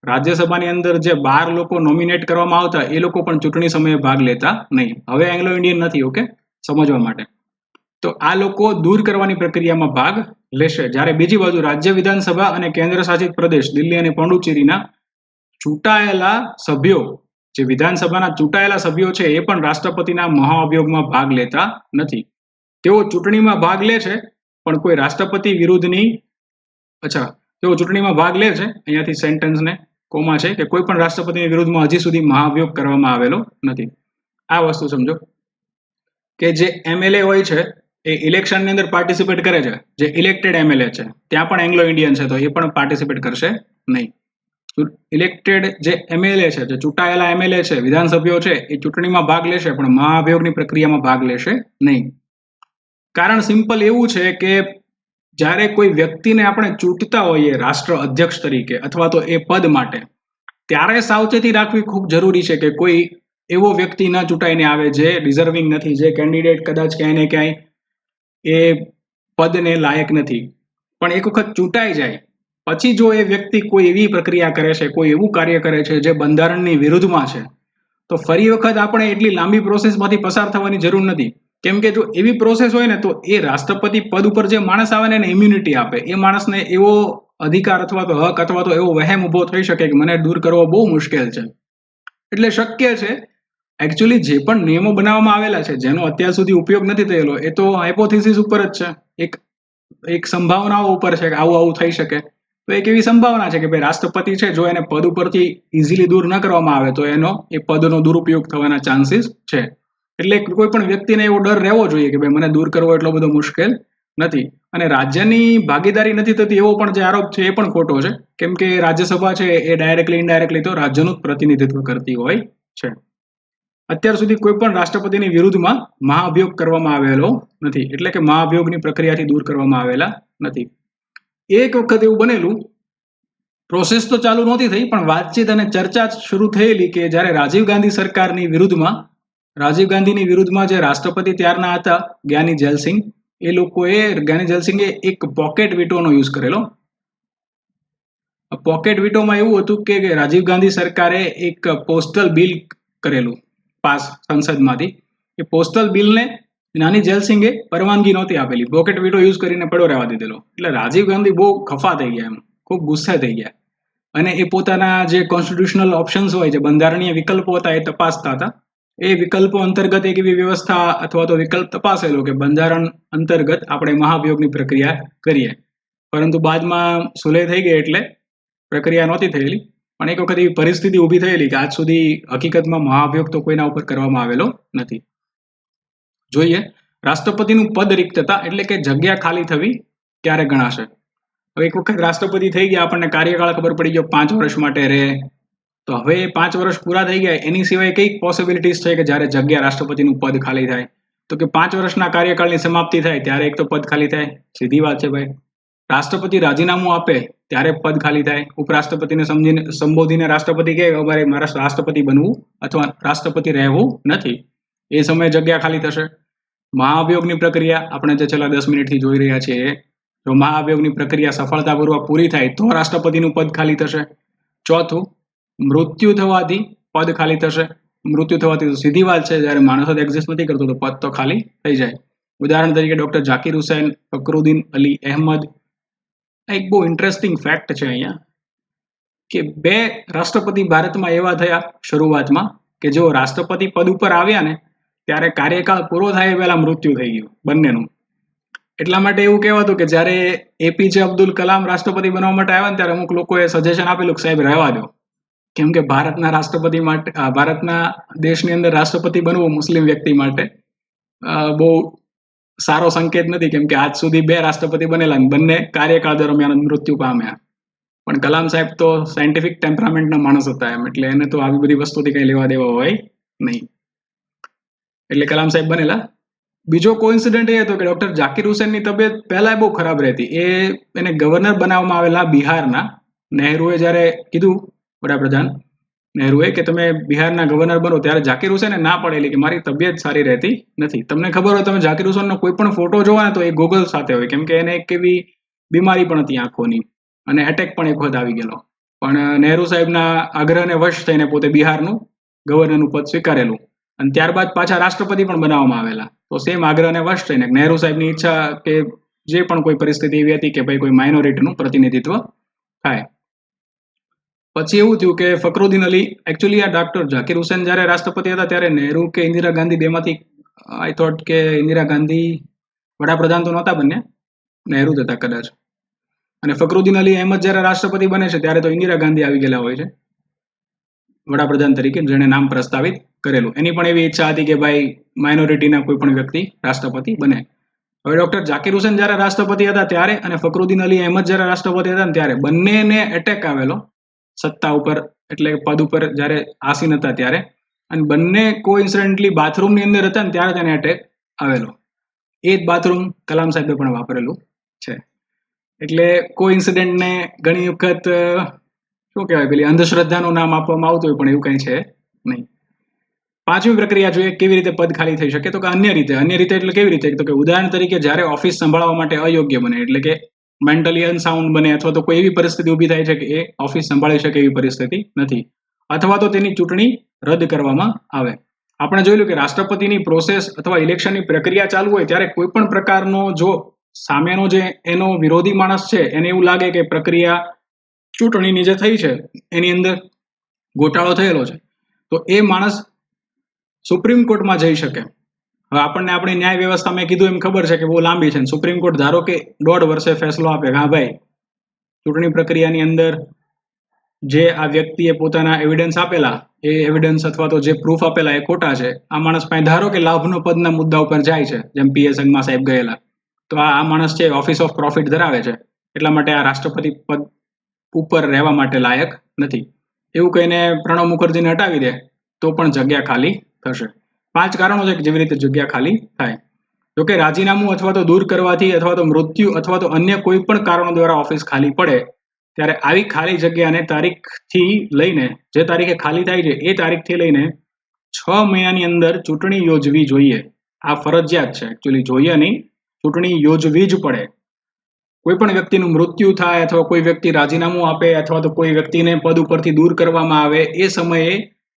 રાજ્યસભાની અંદર જે 12 લોકો નોમિનેટ કરવામાં આવતા એ લોકો પણ ચૂંટણી સમયે ભાગ લેતા નહીં. હવે એંગ્લો ઇન્ડિયન નથી. ઓકે, સમજવા માટે. તો આ લોકો દૂર કરવાની પ્રક્રિયામાં ભાગ લેશે. જ્યારે બીજી બાજુ રાજ્ય વિધાનસભા અને કેન્દ્ર શાસિત પ્રદેશ દિલ્હી અને પોંડુચેરીના ચૂંટાયેલા સભ્યો, જે વિધાનસભાના ચૂંટાયેલા સભ્યો છે એ પણ રાષ્ટ્રપતિના મહાઅભિયોગમાં ભાગ લેતા નથી. તેઓ ચૂંટણીમાં ભાગ લે છે પણ કોઈ રાષ્ટ્રપતિ વિરુદ્ધની તેઓ ચૂંટણીમાં ભાગ લે છે, અહીંયાથી સેન્ટેન્સને કોમા છે કે કોઈ પણ રાષ્ટ્રપતિની વિરુદ્ધમાં હજી સુધી મહાઅભિયોગ કરવામાં આવેલો નથી. આ વસ્તુ સમજો કે જે એમએલએ હોય છે એ ઇલેક્શનની અંદર પાર્ટિસિપેટ કરે છે. જે ઇલેક્ટેડ એમએલએ છે ત્યાં પણ એંગ્લો ઇન્ડિયન છે તો એ પણ પાર્ટિસિપેટ કરશે નહીં. ઇલેક્ટેડ જે એમએલએ છે, જે ચૂંટાયેલા એમએલએ છે, વિધાનસભ્યો છે, એ ચૂંટણીમાં ભાગ લેશે પણ મહાઅભિયોગની પ્રક્રિયામાં ભાગ લેશે નહીં. કારણ સિમ્પલ એવું છે કે જ્યારે કોઈ વ્યક્તિને આપણે ચૂંટતા હોઈએ રાષ્ટ્ર અધ્યક્ષ તરીકે અથવા તો એ પદ માટે, ત્યારે સાવચેતી રાખવી ખૂબ જરૂરી છે કે કોઈ એવો વ્યક્તિ ન ચૂંટાઈને આવે જે ડિઝર્વિંગ નથી, જે કેન્ડિડેટ કદાચ ક્યાંય ને ક્યાંય એ પદને લાયક નથી, પણ એક વખત ચૂંટાઈ જાય પછી જો એ વ્યક્તિ કોઈ એવી પ્રક્રિયા કરે છે, કોઈ એવું કાર્ય કરે છે જે બંધારણની વિરુદ્ધમાં છે, તો ફરી વખત આપણે એટલી લાંબી પ્રોસેસમાંથી પસાર થવાની જરૂર નથી. કેમ કે જો એવી પ્રોસેસ હોય ને તો એ રાષ્ટ્રપતિ પદ ઉપર જે માણસ આવે ને એને ઇમ્યુનિટી આપે. એ માણસને એવો અધિકાર અથવા તો હક અથવા તો એવો વહેમ ઉભો થઈ શકે કે મને દૂર કરવો બહુ મુશ્કેલ છે. એટલે શક્ય છે એકચ્યુઅલી જે પણ નિયમો બનાવવામાં આવેલા છે જેનો અત્યાર સુધી ઉપયોગ નથી થયેલો એ તો હાઇપોથિસિસ ઉપર જ છે, એક સંભાવનાઓ ઉપર છે કે આવું આવું થઈ શકે. તો એક એવી સંભાવના છે કે ભાઈ રાષ્ટ્રપતિ છે, જો એને પદ ઉપરથી ઇઝીલી દૂર ન કરવામાં આવે તો એનો એ પદનો દુરુપયોગ થવાના ચાન્સીસ છે. એટલે કોઈ પણ વ્યક્તિને એવો ડર રહેવો જોઈએ કે ભાઈ મને દૂર કરવો એટલો બધો મુશ્કેલ નથી. અને રાજ્યની ભાગીદારી નથી થતી એવો પણ જે આરોપ છે એ પણ ખોટો છે, કેમ કે રાજ્યસભા છે એ ડાયરેક્ટલી ઇનડાયરેક્ટલી તો રાજ્યનું જ પ્રતિનિધિત્વ કરતી હોય છે. અત્યાર સુધી કોઈ પણ રાષ્ટ્રપતિની વિરુદ્ધમાં મહાભિયોગ કરવામાં આવેલો નથી, એટલે કે મહાભિયોગની પ્રક્રિયાથી દૂર કરવામાં આવેલા નથી. એક વખત એવું બનેલું, પ્રોસેસ તો ચાલુ નહોતી થઈ પણ વાતચીત અને ચર્ચા શરૂ થયેલી કે જ્યારે રાજીવ ગાંધી સરકારની વિરુદ્ધમાં, રાજીવ ગાંધીની વિરુદ્ધમાં જે રાષ્ટ્રપતિ ત્યારના હતા જ્ઞાની જેલસિંહ, એ લોકોએ જ્ઞાની જેલસિંહે એક પોકેટ વીટોનો યુઝ કરેલો. પોકેટ વીટોમાં એવું હતું કે રાજીવ ગાંધી સરકારે એક પોસ્ટલ બિલ કરેલું પાસ સંસદમાંથી. એ પોસ્ટલ બિલને જ્ઞાની જેલસિંહે પરવાનગી નહોતી આપેલી, પોકેટ વીટો યુઝ કરીને પડો રહેવા દીધેલો. એટલે રાજીવ ગાંધી બહુ ખફા થઈ ગયા, એમ ખૂબ ગુસ્સે થઈ ગયા, અને એ પોતાના જે કોન્સ્ટિટ્યુશનલ ઓપ્શન્સ હોય, જે બંધારણીય વિકલ્પો હતા એ તપાસતા હતા. એ વિકલ્પો અંતર્ગત એક એવી વ્યવસ્થા અથવા તો વિકલ્પ તપાસેલો કે બંધારણ અંતર્ગત આપણે મહાભિયોગની પ્રક્રિયા કરીએ. પરંતુ બાદમાં સુલેહ થઈ ગઈ એટલે પ્રક્રિયા નહોતી થયેલી. પણ એક વખત એવી પરિસ્થિતિ ઊભી થયેલી કે આજ સુધી હકીકતમાં મહાભિયોગ તો કોઈના ઉપર કરવામાં આવેલો નથી. જોઈએ, રાષ્ટ્રપતિનું પદ રિક્તતા એટલે કે જગ્યા ખાલી થવી ક્યારે ગણાશે. હવે એક વખત રાષ્ટ્રપતિ થઈ ગયા, આપણને કાર્યકાળ ખબર પડી ગયો 5 વર્ષ માટે રહે, તો હવે 5 વર્ષ પૂરા થઈ ગયા, એની સિવાય કઈ પોસિબિલિટીઝ છે કે જ્યારે જગ્યા રાષ્ટ્રપતિનું પદ ખાલી થાય? તો કે 5 વર્ષના કાર્યકાળની સમાપ્તિ થાય ત્યારે એક તો પદ ખાલી થાય, સીધી વાત છે ભાઈ. રાષ્ટ્રપતિ રાજીનામું આપે ત્યારે પદ ખાલી થાય. ઉપરાષ્ટ્રપતિને સંબોધીને રાષ્ટ્રપતિ કહે અમારે મારા રાષ્ટ્રપતિ બનવું અથવા રાષ્ટ્રપતિ રહેવું નથી, એ સમયે જગ્યા ખાલી થશે. મહાભિયોગની પ્રક્રિયા આપણે જે છેલ્લા 10 મિનિટથી જોઈ રહ્યા છીએ, જો મહાભિયોગની પ્રક્રિયા સફળતાપૂર્વક પૂરી થાય તો રાષ્ટ્રપતિનું પદ ખાલી થશે. ચોથું, મૃત્યુ થવાથી પદ ખાલી થશે. મૃત્યુ થવાથી તો સીધી વાત છે, જ્યારે માણસ જ એક્ઝિસ્ટ નથી કરતો તો પદ તો ખાલી થઈ જાય. ઉદાહરણ તરીકે ડોક્ટર ઝાકિર હુસૈન, ફકરુદ્દીન અલી અહેમદ. એક બહુ ઇન્ટરેસ્ટિંગ ફેક્ટ છે અહીંયા કે 2 રાષ્ટ્રપતિ ભારતમાં એવા થયા શરૂઆતમાં કે જેઓ રાષ્ટ્રપતિ પદ ઉપર આવ્યા ને ત્યારે કાર્યકાળ પૂરો થાય પહેલા મૃત્યુ થઈ ગયું બંનેનું. એટલા માટે એવું કહેવાતું કે જ્યારે એપીજે અબ્દુલ કલામ રાષ્ટ્રપતિ બનવા માટે આવ્યા ને ત્યારે અમુક લોકોએ સજેશન આપેલું કે સાહેબ રહેવા દો, કેમ કે ભારતના રાષ્ટ્રપતિ માટે, ભારતના દેશની અંદર રાષ્ટ્રપતિ બનવું મુસ્લિમ વ્યક્તિ માટે બહુ સારો સંકેત નથી, કેમ કે આજ સુધી 2 રાષ્ટ્રપતિ બનેલા અને બંને કાર્યકાળ દરમિયાન મૃત્યુ પામ્યા. પણ કલામ સાહેબ તો સાયન્ટિફિક ટેમ્પરામેન્ટના માણસ હતા એમ, એટલે એને તો આવી બધી વસ્તુથી કઈ લેવા દેવા હોય નહીં, એટલે કલામ સાહેબ બનેલા. બીજો કોઇન્સિડન્ટ એ હતો કે ડોક્ટર ઝાકિર હુસૈનની તબિયત પહેલા બહુ ખરાબ રહેતી. એને ગવર્નર બનાવવામાં આવેલા બિહારના. નહેરુએ જ્યારે કીધું, વડાપ્રધાન નહેરુએ, કે તમે બિહારના ગવર્નર બનો, ત્યારે ઝાકિર હુસૈને ના પડેલી કે મારી તબિયત સારી રહેતી નથી. તમને ખબર હોય, તમે ઝાકિર હુસૈનનો કોઈ પણ ફોટો જોવો ને તો એ ગોગલ સાથે હોય, કેમ કે એને એક એવી બીમારી પણ હતી આંખોની, અને એટેક પણ એક વખત આવી ગયેલો. પણ નહેરુ સાહેબના આગ્રહને વશ થઈને પોતે બિહારનું ગવર્નરનું પદ સ્વીકારેલું, અને ત્યારબાદ પાછા રાષ્ટ્રપતિ પણ બનાવવામાં આવેલા. તો સેમ આગ્રહને વશ થઈને નહેરુ સાહેબની ઈચ્છા કે જે પણ કોઈ પરિસ્થિતિ એવી હતી કે ભાઈ કોઈ માઇનોરિટીનું પ્રતિનિધિત્વ થાય. પછી એવું થયું કે ફકરુદ્દીન અલી, એકચ્યુઅલી આ ડોક્ટર ઝાકિર હુસૈન જ્યારે રાષ્ટ્રપતિ હતા ત્યારે નહેરુ કે ઇન્દિરા ગાંધી બેમાંથી, આઈ થોટ કે ઇન્દિરા ગાંધી વડાપ્રધાન તો નહોતા બન્યા, નહેરુ જ હતા કદાચ. અને ફકરુદ્દીન અલી અહેમદ જ્યારે રાષ્ટ્રપતિ બને છે ત્યારે તો ઇન્દિરા ગાંધી આવી ગયેલા હોય છે વડાપ્રધાન તરીકે, જેણે નામ પ્રસ્તાવિત કરેલું. એની પણ એવી ઈચ્છા હતી કે ભાઈ માઇનોરિટીના કોઈ પણ વ્યક્તિ રાષ્ટ્રપતિ બને. હવે ડોક્ટર ઝાકિર હુસૈન જ્યારે રાષ્ટ્રપતિ હતા ત્યારે અને ફકરુદ્દીન અલી અહેમદ જ્યારે રાષ્ટ્રપતિ હતા ને ત્યારે બંનેને એટેક આવેલો સત્તા ઉપર, એટલે પદ ઉપર જ્યારે આસીન હતા ત્યારે, અને બંને કોઇન્સિડન્ટલી બાથરૂમની અંદર હતા ને ત્યારે તેને એટેક આવેલો. એ જ બાથરૂમ કલામ સાહેબે પણ વાપરેલું છે. એટલે કોઇન્સિડન્ટને ઘણી વખત શું કહેવાય, પેલી અંધશ્રદ્ધાનું નામ આપવામાં આવતું હોય, પણ એવું કંઈ છે નહીં. પાંચમી પ્રક્રિયા જોઈએ કેવી રીતે પદ ખાલી થઈ શકે, તો કે અન્ય રીતે એટલે કેવી રીતે, તો કે ઉદાહરણ તરીકે જ્યારે ઓફિસ સંભાળવા માટે અયોગ્ય બને, એટલે કે મેન્ટલી અનસાઉન્ડ બને, અથવા તો કોઈ એવી પરિસ્થિતિ ઊભી થાય છે કે એ ઓફિસ સંભાળી શકે એવી પરિસ્થિતિ નથી, અથવા તો તેની ચૂંટણી રદ કરવામાં આવે. આપણે જોયેલું કે રાષ્ટ્રપતિની પ્રોસેસ અથવા ઇલેક્શનની પ્રક્રિયા ચાલુ હોય ત્યારે કોઈ પણ પ્રકારનો જો સામેનો જે એનો વિરોધી માણસ છે એને એવું લાગે કે પ્રક્રિયા ચૂંટણીની જે થઈ છે એની અંદર ગોટાળો થયેલો છે, તો એ માણસ સુપ્રીમ કોર્ટમાં જઈ શકે. હવે આપણને આપણી ન્યાય વ્યવસ્થા મેં કીધું એમ ખબર છે કે બહુ લાંબી છે. સુપ્રીમ કોર્ટ ધારો કે 1.5 વર્ષે ફેસલો આપે કે હા ભાઈ ચૂંટણી પ્રક્રિયાની અંદર જે આ વ્યક્તિએ પોતાના એવિડન્સ આપેલા એ એવિડન્સ અથવા તો જે પ્રૂફ આપેલા એ ખોટા છે, આ માણસ પાસે ધારો કે લાભનો પદના મુદ્દા ઉપર જાય છે, જેમ પીએસ સંઘમાં સાહેબ ગયેલા, તો આ માણસ છે ઓફિસ ઓફ પ્રોફિટ ધરાવે છે, એટલા માટે આ રાષ્ટ્રપતિ પદ ઉપર રહેવા માટે લાયક નથી, એવું કહીને પ્રણવ મુખર્જીને હટાવી દે તો પણ જગ્યા ખાલી થશે. 5 કારણો છે કે જેવી રીતે જગ્યા ખાલી થાય. જોકે રાજીનામું અથવા તો દૂર કરવાથી અથવા તો મૃત્યુ અથવા તો અન્ય કોઈ પણ કારણો દ્વારા ઓફિસ ખાલી પડે ત્યારે આવી ખાલી જગ્યાને તારીખથી લઈને, જે તારીખે ખાલી થાય છે એ તારીખથી લઈને 6 મહિનાની અંદર ચૂંટણી યોજવી જોઈએ. આ ફરજિયાત છે, એકચ્યુઅલી જોઈએ નહીં, ચૂંટણી યોજવી જ પડે. કોઈ પણ વ્યક્તિનું મૃત્યુ થાય અથવા કોઈ વ્યક્તિ રાજીનામું આપે અથવા તો કોઈ વ્યક્તિને પદ ઉપરથી દૂર કરવામાં આવે એ સમયે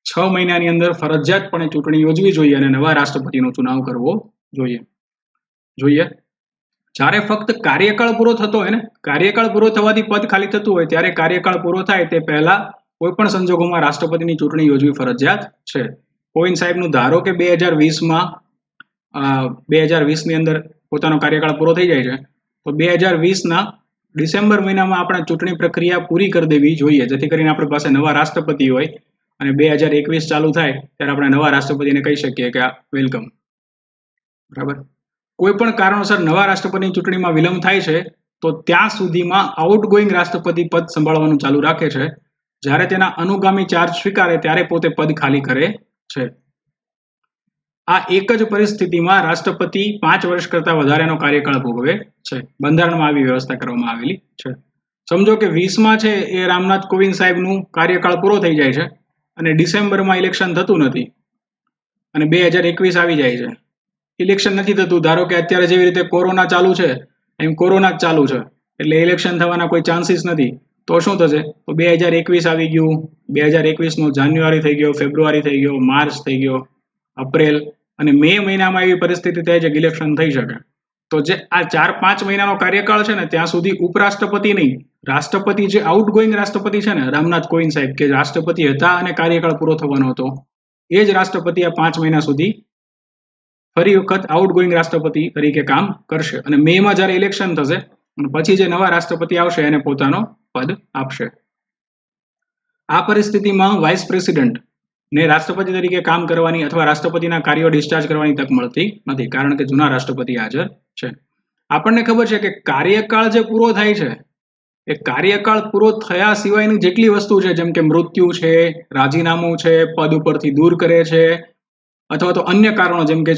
6 મહિનાની અંદર ફરજિયાતપણે ચૂંટણી યોજવી જોઈએ અને નવા રાષ્ટ્રપતિનો ચુનાવ કરવો જોઈએ. જ્યારે ફક્ત કાર્યકાળ પૂરો થતો હોય ને, કાર્યકાળ પૂરો થવાથી પદ ખાલી થતું હોય ત્યારે કાર્યકાળ પૂરો થાય તે પહેલા કોઈ પણ સંજોગોમાં રાષ્ટ્રપતિની ચૂંટણી યોજવી ફરજિયાત છે. કોવિંદ સાહેબનું ધારો કે 2020ની અંદર પોતાનો કાર્યકાળ પૂરો થઈ જાય છે, તો 2020ના ડિસેમ્બર મહિનામાં આપણે ચૂંટણી પ્રક્રિયા પૂરી કરી દેવી જોઈએ, જેથી કરીને આપણી પાસે નવા રાષ્ટ્રપતિ હોય અને 2021 ચાલુ થાય ત્યારે આપણે નવા રાષ્ટ્રપતિને કહી શકીએ કે વેલકમ. બરાબર. કોઈ પણ કારણોસર નવા રાષ્ટ્રપતિની ચૂંટણીમાં વિલંબ થાય છે તો ત્યાં સુધીમાં આઉટગોઈંગ રાષ્ટ્રપતિ પદ સંભાળવાનું ચાલુ રાખે છે. જ્યારે તેના અનુગામી ચાર્જ સ્વીકારે ત્યારે પોતે પદ ખાલી કરે છે. આ એક જ પરિસ્થિતિમાં રાષ્ટ્રપતિ 5 વર્ષ કરતા વધારેનો કાર્યકાળ ભોગવે છે. બંધારણમાં આવી વ્યવસ્થા કરવામાં આવેલી છે. સમજો કે 20માં છે એ રામનાથ કોવિંદ સાહેબનું કાર્યકાળ પૂરો થઈ જાય છે અને ડિસેમ્બરમાં ઇલેક્શન થતું નથી અને 2021 આવી જાય છે, ઇલેક્શન નથી થતું. ધારો કે અત્યારે જેવી રીતે કોરોના ચાલુ છે એમ કોરોના જ ચાલુ છે, એટલે ઇલેક્શન થવાના કોઈ ચાન્સીસ નથી. તો શું થશે? તો 2021 આવી ગયું, 2021નો જાન્યુઆરી થઈ ગયો, ફેબ્રુઆરી થઈ ગયો, માર્ચ થઈ ગયો, એપ્રિલ અને મે મહિનામાં એવી પરિસ્થિતિ થાય છે કે ઇલેક્શન થઈ શકે. તો જે આ 4-5 મહિનાનો કાર્યકાળ છે ને ત્યાં સુધી ઉપરાષ્ટ્રપતિ નહીં, રાષ્ટ્રપતિ જે આઉટગોઈંગ રાષ્ટ્રપતિ છે ને રામનાથ કોવિંદ સાહેબ કે રાષ્ટ્રપતિ હતા અને કાર્યકાળ પૂરો થવાનો હતો, એ જ રાષ્ટ્રપતિ આ 5 મહિના સુધી ફરી વખત આઉટગોઈંગ રાષ્ટ્રપતિ તરીકે કામ કરશે અને મેમાં જ્યારે ઇલેક્શન થશે અને પછી જે નવા રાષ્ટ્રપતિ આવશે એને પોતાનો પદ આપશે. આ પરિસ્થિતિમાં વાઇસ પ્રેસિડેન્ટ ને રાષ્ટ્રપતિ તરીકે કામ કરવાની અથવા રાષ્ટ્રપતિના કાર્યો ડિસ્ચાર્જ કરવાની તક મળતી નથી, કારણ કે જૂના રાષ્ટ્રપતિ હાજર છે. આપણને ખબર છે કે કાર્યકાળ જે પૂરો થાય છે એ કાર્યકાળ પૂરો થયા સિવાયની જેટલી વસ્તુ છે, જેમ કે મૃત્યુ છે, રાજીનામું છે, પદ ઉપરથી દૂર કરે છે, અથવા તો અન્ય કારણો જેમ કે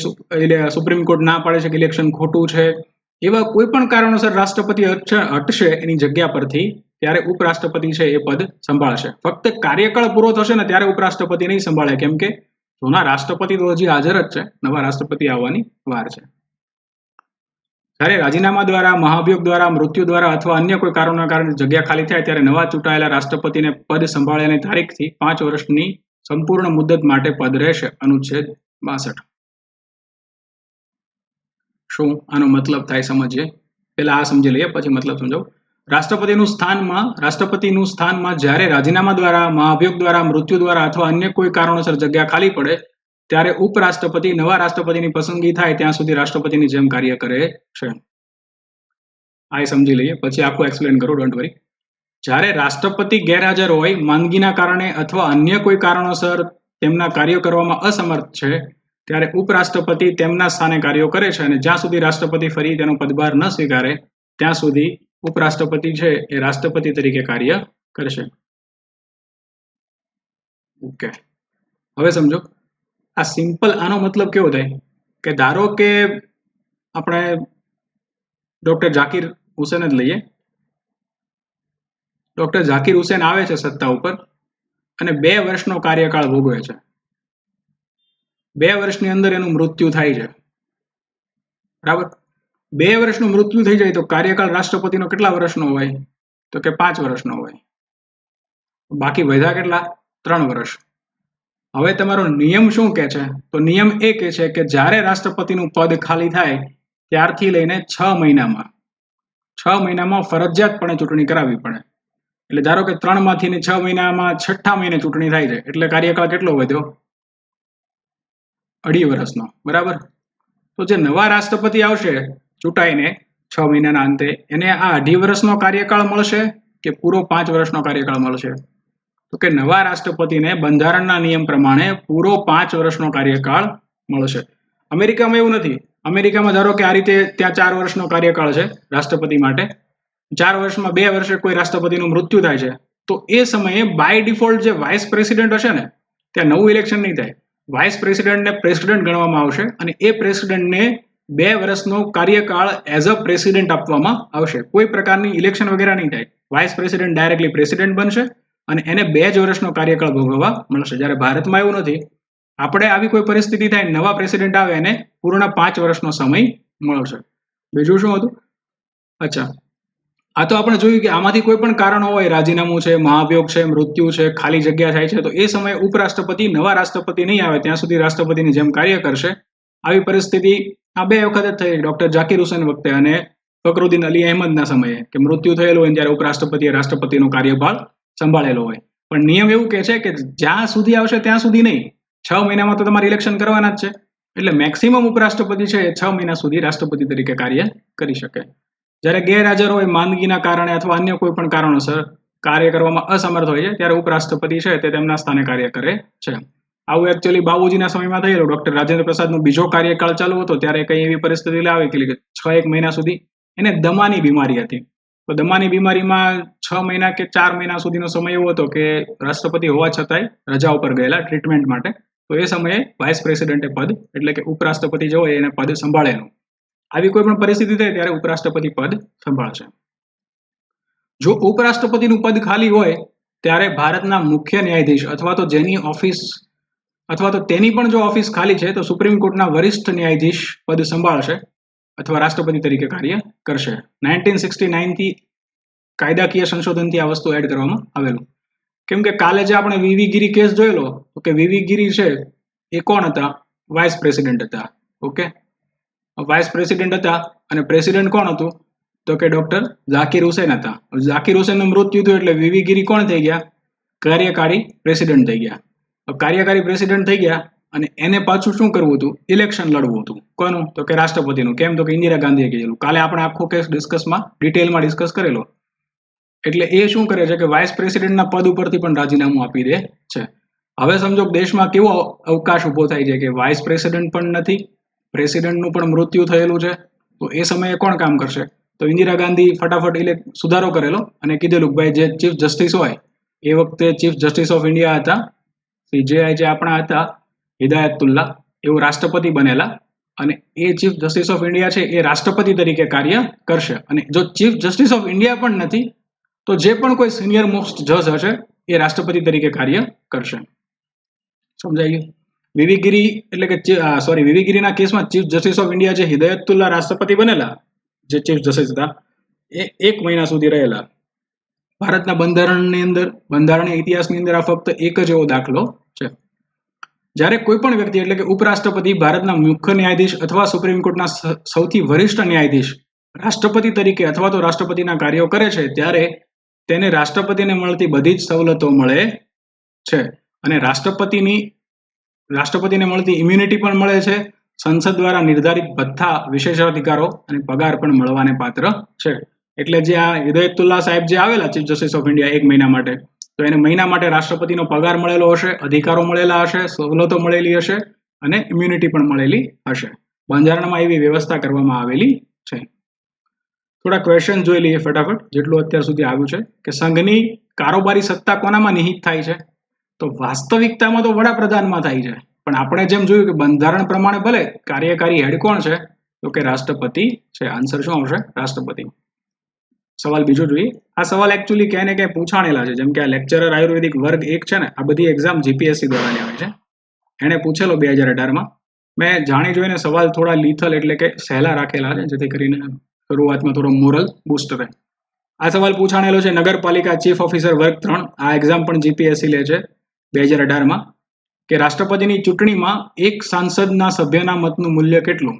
સુપ્રીમ કોર્ટ ના પાડે છે કે ઇલેક્શન ખોટું છે, એવા કોઈ પણ કારણોસર રાષ્ટ્રપતિ હટશે એની જગ્યા પરથી ત્યારે ઉપરાષ્ટ્રપતિ છે એ પદ સંભાળશે. ફક્ત કાર્યકાળ પૂરો થશે ને ત્યારે ઉપરાષ્ટ્રપતિ નહીં સંભાળે, કેમ કે જૂના રાષ્ટ્રપતિ તો હજી હાજર જ છે, નવા રાષ્ટ્રપતિ આવવાની વાર છે. જ્યારે રાજીનામા દ્વારા, મહાભિયોગ દ્વારા, મૃત્યુ દ્વારા અથવા અન્ય કોઈ કારણોના કારણે જગ્યા ખાલી થાય ત્યારે નવા ચૂંટાયેલા રાષ્ટ્રપતિને પદ સંભાળ્યાની તારીખથી 5 વર્ષની સંપૂર્ણ મુદ્દત માટે પદ રહેશે. અનુચ્છેદ 62. શું આનો મતલબ થાય સમજીએ. પહેલા આ સમજી લઈએ પછી મતલબ સમજાવું. રાષ્ટ્રપતિનું સ્થાનમાં જ્યારે રાજીનામા દ્વારા, મહાભિયોગ દ્વારા, મૃત્યુ દ્વારા અથવા અન્ય કોઈ કારણોસર જગ્યા ખાલી પડે ત્યારે ઉપરાષ્ટ્રપતિ નવા રાષ્ટ્રપતિની પસંદગી થાય ત્યાં સુધી રાષ્ટ્રપતિની જેમ કાર્ય કરે છે. આ સમજી લઈએ પછી આખું એક્સપ્લેન કરું, ડોન્ટ વરી. જ્યારે રાષ્ટ્રપતિ ગેરહાજર હોય, માંદગીના કારણે અથવા અન્ય કોઈ કારણોસર તેમના કાર્યો કરવામાં અસમર્થ છે ત્યારે ઉપરાષ્ટ્રપતિ તેમના સ્થાને કાર્યો કરે છે અને જ્યાં સુધી રાષ્ટ્રપતિ ફરી તેનો પદભાર ન સ્વીકારે ત્યાં સુધી ઉપરાષ્ટ્રપતિ છે એ રાષ્ટ્રપતિ તરીકે કાર્ય કરશે. ઓકે, હવે સમજો આ સિમ્પલ. આનો મતલબ કેવો થાય કે ધારો કે આપણે ડોક્ટર ઝાકીર હુસેન જ લઈએ. ડોક્ટર ઝાકીર હુસેન આવે છે સત્તા ઉપર અને 2 વર્ષનો કાર્યકાળ ભોગવે છે. 2 વર્ષની અંદર એનું મૃત્યુ થાય છે, બરાબર. 2 વર્ષનું મૃત્યુ થઈ જાય તો કાર્યકાળ રાષ્ટ્રપતિનો કેટલા વર્ષનો હોય? તો કે 5 વર્ષનો હોય. બાકી વધ્યા કેટલા? 3 વર્ષ. હવે તમારો નિયમ શું કહે છે? તો નિયમ એ કહે છે કે જ્યારે રાષ્ટ્રપતિનું પદ ખાલી થાય ત્યારથી લઈને 6 મહિનામાં ફરજિયાતપણે ચૂંટણી કરાવવી પડે. એટલે ધારો કે 3 માંથી 6 મહિનામાં 6ઠા મહિને ચૂંટણી થાય છે, એટલે કાર્યકાળ કેટલો વધ્યો? 2.5 વર્ષનો, બરાબર. તો જે નવા રાષ્ટ્રપતિ આવશે ચૂંટાઈને 6 મહિનાના અંતે, એને આ 2.5 વર્ષનો કાર્યકાળ મળશે કે પૂરો 5 વર્ષનો કાર્યકાળ મળશે? તો કે નવા રાષ્ટ્રપતિને બંધારણના નિયમ પ્રમાણે પૂરો 5 વર્ષનો કાર્યકાળ મળશે. અમેરિકામાં એવું નથી. અમેરિકામાં ધારો કે આ રીતે ત્યાં 4 વર્ષનો કાર્યકાળ છે રાષ્ટ્રપતિ માટે. 4 વર્ષમાં 2 વર્ષે કોઈ રાષ્ટ્રપતિનું મૃત્યુ થાય છે તો એ સમયે બાય ડિફોલ્ટ જે વાઇસ પ્રેસિડેન્ટ હશે ને, ત્યાં નવું ઇલેક્શન નહીં થાય. વાઇસ પ્રેસિડેન્ટને પ્રેસિડેન્ટ ગણવામાં આવશે અને એ પ્રેસિડેન્ટને 2 વર્ષનો કાર્યકાળ એઝ અ પ્રેસિડેન્ટ આપવામાં આવશે. કોઈ પ્રકારની ઇલેક્શન વગેરે નહીં થાય. વાઇસ પ્રેસિડેન્ટ ડાયરેક્ટલી પ્રેસિડેન્ટ બનશે અને એને 2 જ વર્ષનો કાર્યકાળ ભોગવવા મળશે. જ્યારે ભારતમાં એવું નથી. આપણે આવી કોઈ પરિસ્થિતિ થાય, નવા પ્રેસિડેન્ટ આવે એને પૂર્ણ 5 વર્ષનો સમય મળશે. બીજું શું હતું? અચ્છા, આ તો આપણે જોયું કે આમાંથી કોઈ પણ કારણો હોય, રાજીનામું છે, મહાભિયોગ છે, મૃત્યુ છે, ખાલી જગ્યા થાય છે, તો એ સમયે ઉપરાષ્ટ્રપતિ, નવા રાષ્ટ્રપતિ નહીં આવે ત્યાં સુધી રાષ્ટ્રપતિની જેમ કાર્ય કરશે. આવી પરિસ્થિતિ આ 2 વખત જ થઈ, ડોક્ટર ઝાકિર હુસેન વખતે અને ફકરુદ્દીન અલી અહેમદના સમયે, કે મૃત્યુ થયેલું હોય ત્યારે ઉપરાષ્ટ્રપતિએ રાષ્ટ્રપતિનો કાર્યભાર સંભાળેલો હોય. પણ નિયમ એવું કહે છે કે જ્યાં સુધી આવશે ત્યાં સુધી નહીં, 6 મહિનામાં તો તમારે ઇલેક્શન કરવાના જ છે. એટલે મેક્સિમમ ઉપરાષ્ટ્રપતિ છે એ 6 મહિના સુધી રાષ્ટ્રપતિ તરીકે કાર્ય કરી શકે. જ્યારે ગેરહાજર હોય, માંદગીના કારણે અથવા અન્ય કોઈ પણ કારણોસર કાર્ય કરવામાં અસમર્થ હોય છે, ત્યારે ઉપરાષ્ટ્રપતિ છે તે તેમના સ્થાને કાર્ય કરે છે. આવું એકચ્યુઅલી બાબુજીના સમયમાં થયેલું. ડોક્ટર રાજેન્દ્ર પ્રસાદનો બીજો કાર્યકાળ ચાલુ હતો ત્યારે કઈ એવી પરિસ્થિતિ આવી કે 6-1 મહિના સુધી એને દમાની બીમારી હતી. તો દમાની બીમારીમાં 6 મહિના કે 4 મહિના સુધીનો સમય એવો હતો કે રાષ્ટ્રપતિ હોવા છતાંય રજા ઉપર ગયેલા ટ્રીટમેન્ટ માટે. તો એ સમયે વાઇસ પ્રેસિડેન્ટે પદ, એટલે કે ઉપરાષ્ટ્રપતિ જે હોય એને પદ સંભાળેલું. આવી કોઈ પણ પરિસ્થિતિ થાય ત્યારે ઉપરાષ્ટ્રપતિ પદ સંભાળશે. જો ઉપરાષ્ટ્રપતિનું પદ ખાલી હોય ત્યારે ભારતના મુખ્ય ન્યાયાધીશ અથવા તો જેની ઓફિસ અથવા તો તેની પણ જો ઓફિસ ખાલી છે તો સુપ્રીમ કોર્ટના વરિષ્ઠ ન્યાયાધીશ પદ સંભાળશે અથવા રાષ્ટ્રપતિ તરીકે કાર્ય કરશે. 1969 થી કાયદાકીય સંશોધનથી આ વસ્તુ એડ કરવામાં આવેલું. કેમ કે કાલે જે આપણે વીવી ગીરી કેસ જોયેલો, તો કે વીવી ગીરી છે એ કોણ હતા? વાઇસ પ્રેસિડેન્ટ હતા. ઓકે, વાઇસ પ્રેસિડેન્ટ હતા અને પ્રેસિડેન્ટ કોણ હતું? તો કે ડોક્ટર ઝાકિર હુસેન હતા. ઝાકિર હુસેનનું મૃત્યુ થયું એટલે વીવી ગીરી કોણ થઈ ગયા? કાર્યકારી પ્રેસિડેન્ટ થઈ ગયા. કાર્યકારી પ્રેસિડેન્ટ થઈ ગયા અને એને પાછું શું કરવું હતું? ઇલેક્શન લડવું હતું. કોનું? તો કે રાષ્ટ્રપતિનું. કેમ? તો કે ઇન્દિરા ગાંધીએ કીધેલું. કાલે આપણે આખો કેસ ડિટેલમાં ડિસ્કસ કરેલો. એટલે એ શું કરે છે કે વાઇસ પ્રેસિડેન્ટના પદ ઉપરથી પણ રાજીનામું આપી દે છે. હવે સમજો દેશમાં કેવો અવકાશ ઉભો થાય છે કે વાઇસ પ્રેસિડેન્ટ પણ નથી, પ્રેસિડેન્ટનું પણ મૃત્યુ થયેલું છે. તો એ સમયે કોણ કામ કરશે? તો ઇન્દિરા ગાંધી ફટાફટ સુધારો કરેલો અને કીધેલું ભાઈ જે ચીફ જસ્ટિસ હોય એ વખતે ચીફ જસ્ટિસ ઓફ ઇન્ડિયા હતા જે આપણા હતા હિદાયતુલ્લા, એવો રાષ્ટ્રપતિ બનેલા અને એ ચીફ જસ્ટિસ ઓફ ઇન્ડિયા છે એ રાષ્ટ્રપતિ તરીકે કાર્ય કરશે. અને જો ચીફ જસ્ટિસ ઓફ ઇન્ડિયા પણ નથી તો જે પણ કોઈ સિનિયર મોસ્ટ જજ હશે એ રાષ્ટ્રપતિ તરીકે કાર્ય કરશે. સમજાઈ ગયું? વીવી ગીરી એટલે કે વીવી ગીરીના કેસમાં ચીફ જસ્ટિસ ઓફ ઇન્ડિયા જે હિદાયતુલ્લા રાષ્ટ્રપતિ બનેલા, જે ચીફ જસ્ટિસ હતા, એ 1 મહિના સુધી રહેલા. ભારતના બંધારણની અંદર, બંધારણીય ઇતિહાસની અંદર આ ફક્ત એક જ એવો દાખલો છે. જ્યારે કોઈ પણ વ્યક્તિ એટલે કે ઉપરાષ્ટ્રપતિ ભારતના મુખ્ય ન્યાયાધીશ અથવા સુપ્રીમ કોર્ટના સૌથી વરિષ્ઠ ન્યાયાધીશ રાષ્ટ્રપતિ તરીકે અથવા તો રાષ્ટ્રપતિના કાર્યો કરે છે ત્યારે તેને રાષ્ટ્રપતિને મળતી બધી જ સવલતો મળે છે અને રાષ્ટ્રપતિને મળતી ઇમ્યુનિટી પણ મળે છે. સંસદ દ્વારા નિર્ધારિત ભથ્થા, વિશેષાધિકારો અને પગાર પણ મળવાને પાત્ર છે. એટલે જે આ હિદાયતુલ્લા સાહેબ જે આવેલા ચીફ જસ્ટિસ ઓફ ઇન્ડિયા 1 મહિના માટે, તો એને મહિના માટે રાષ્ટ્રપતિનો પગાર મળેલો હશે, અધિકારો મળેલા હશે, સવલતો મળેલી હશે અને ઇમ્યુનિટી પણ મળેલી હશે. બંધારણમાં એવી વ્યવસ્થા કરવામાં આવેલી છે. થોડા ક્વેશ્ચન જોઈ લઈએ ફટાફટ, જેટલું અત્યાર સુધી આવ્યું છે. કે સંઘની કારોબારી સત્તા કોનામાં નિહિત થાય છે? તો વાસ્તવિકતામાં તો વડાપ્રધાનમાં થાય છે. પણ આપણે જેમ જોયું કે બંધારણ પ્રમાણે ભલે કાર્યકારી હેડ કોણ છે? તો કે રાષ્ટ્રપતિ છે. આન્સર શું આવશે? રાષ્ટ્રપતિ. સવાલ બીજો જોઈએ. આ સવાલ એકચ્યુઅલી ક્યાંય ને ક્યાંય પૂછાણેલા છે. જેમ કે આ લેક્ચરર આયુર્વેદિક વર્ગ 1 છે ને, આ બધી એક્ઝામ જીપીએસસી દ્વારા લેવાય છે. એણે પૂછેલો 2018માં. મેં જાણી જોઈને સવાલ થોડા લીથલ એટલે કે સહેલા રાખેલા છે, જેથી કરીને શરૂઆતમાં થોડો મોરલ બૂસ્ટ રહે. આ સવાલ પૂછાણેલો છે નગરપાલિકા ચીફ ઓફિસર વર્ગ 3. આ એક્ઝામ પણ જીપીએસસી લે છે 2018માં, કે રાષ્ટ્રપતિની ચૂંટણીમાં એક સાંસદના સભ્યના મતનું મૂલ્ય કેટલું?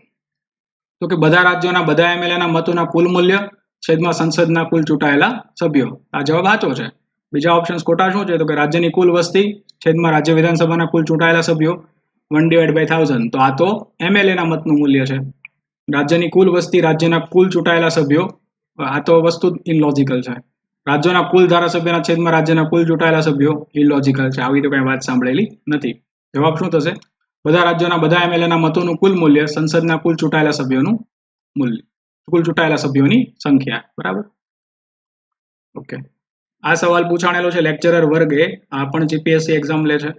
તો કે બધા રાજ્યોના બધા એમએલએના મતોના કુલ મૂલ્ય છેદમાં સંસદના કુલ ચૂંટાયેલા સભ્યો. આ જવાબ સાચો છે. બીજા ઓપ્શન્સ ખોટા શું છે? તો કે રાજ્યની કુલ વસ્તી છેદમાં રાજ્ય વિધાનસભાના કુલ ચૂંટાયેલા સભ્યો 1/1000. તો આ તો એમએલએના મતનું મૂલ્ય છે. રાજ્યની કુલ વસ્તી રાજ્યના કુલ ચૂંટાયેલા સભ્યો, આ તો વસ્તુ ઇનલોજિકલ છે. રાજ્યોના કુલ ધારાસભ્યના છેદમાં રાજ્યના કુલ ચૂંટાયેલા સભ્યો ઇલોજિકલ છે. આવી તો કઈ વાત સાંભળેલી નથી. જવાબ શું થશે? બધા રાજ્યોના બધા એમએલએના મતોનું કુલ મૂલ્ય સંસદના કુલ ચૂંટાયેલા સભ્યોનું મૂલ્ય, કુલ ચૂંટાયેલા સભ્યોની સંખ્યા. બરાબર. ઓકે. આ સવાલ પૂછાણેલો છે લેક્ચરર વર્ગ એ. આ પણ જીપીએસસી એક્ઝામ લે છે.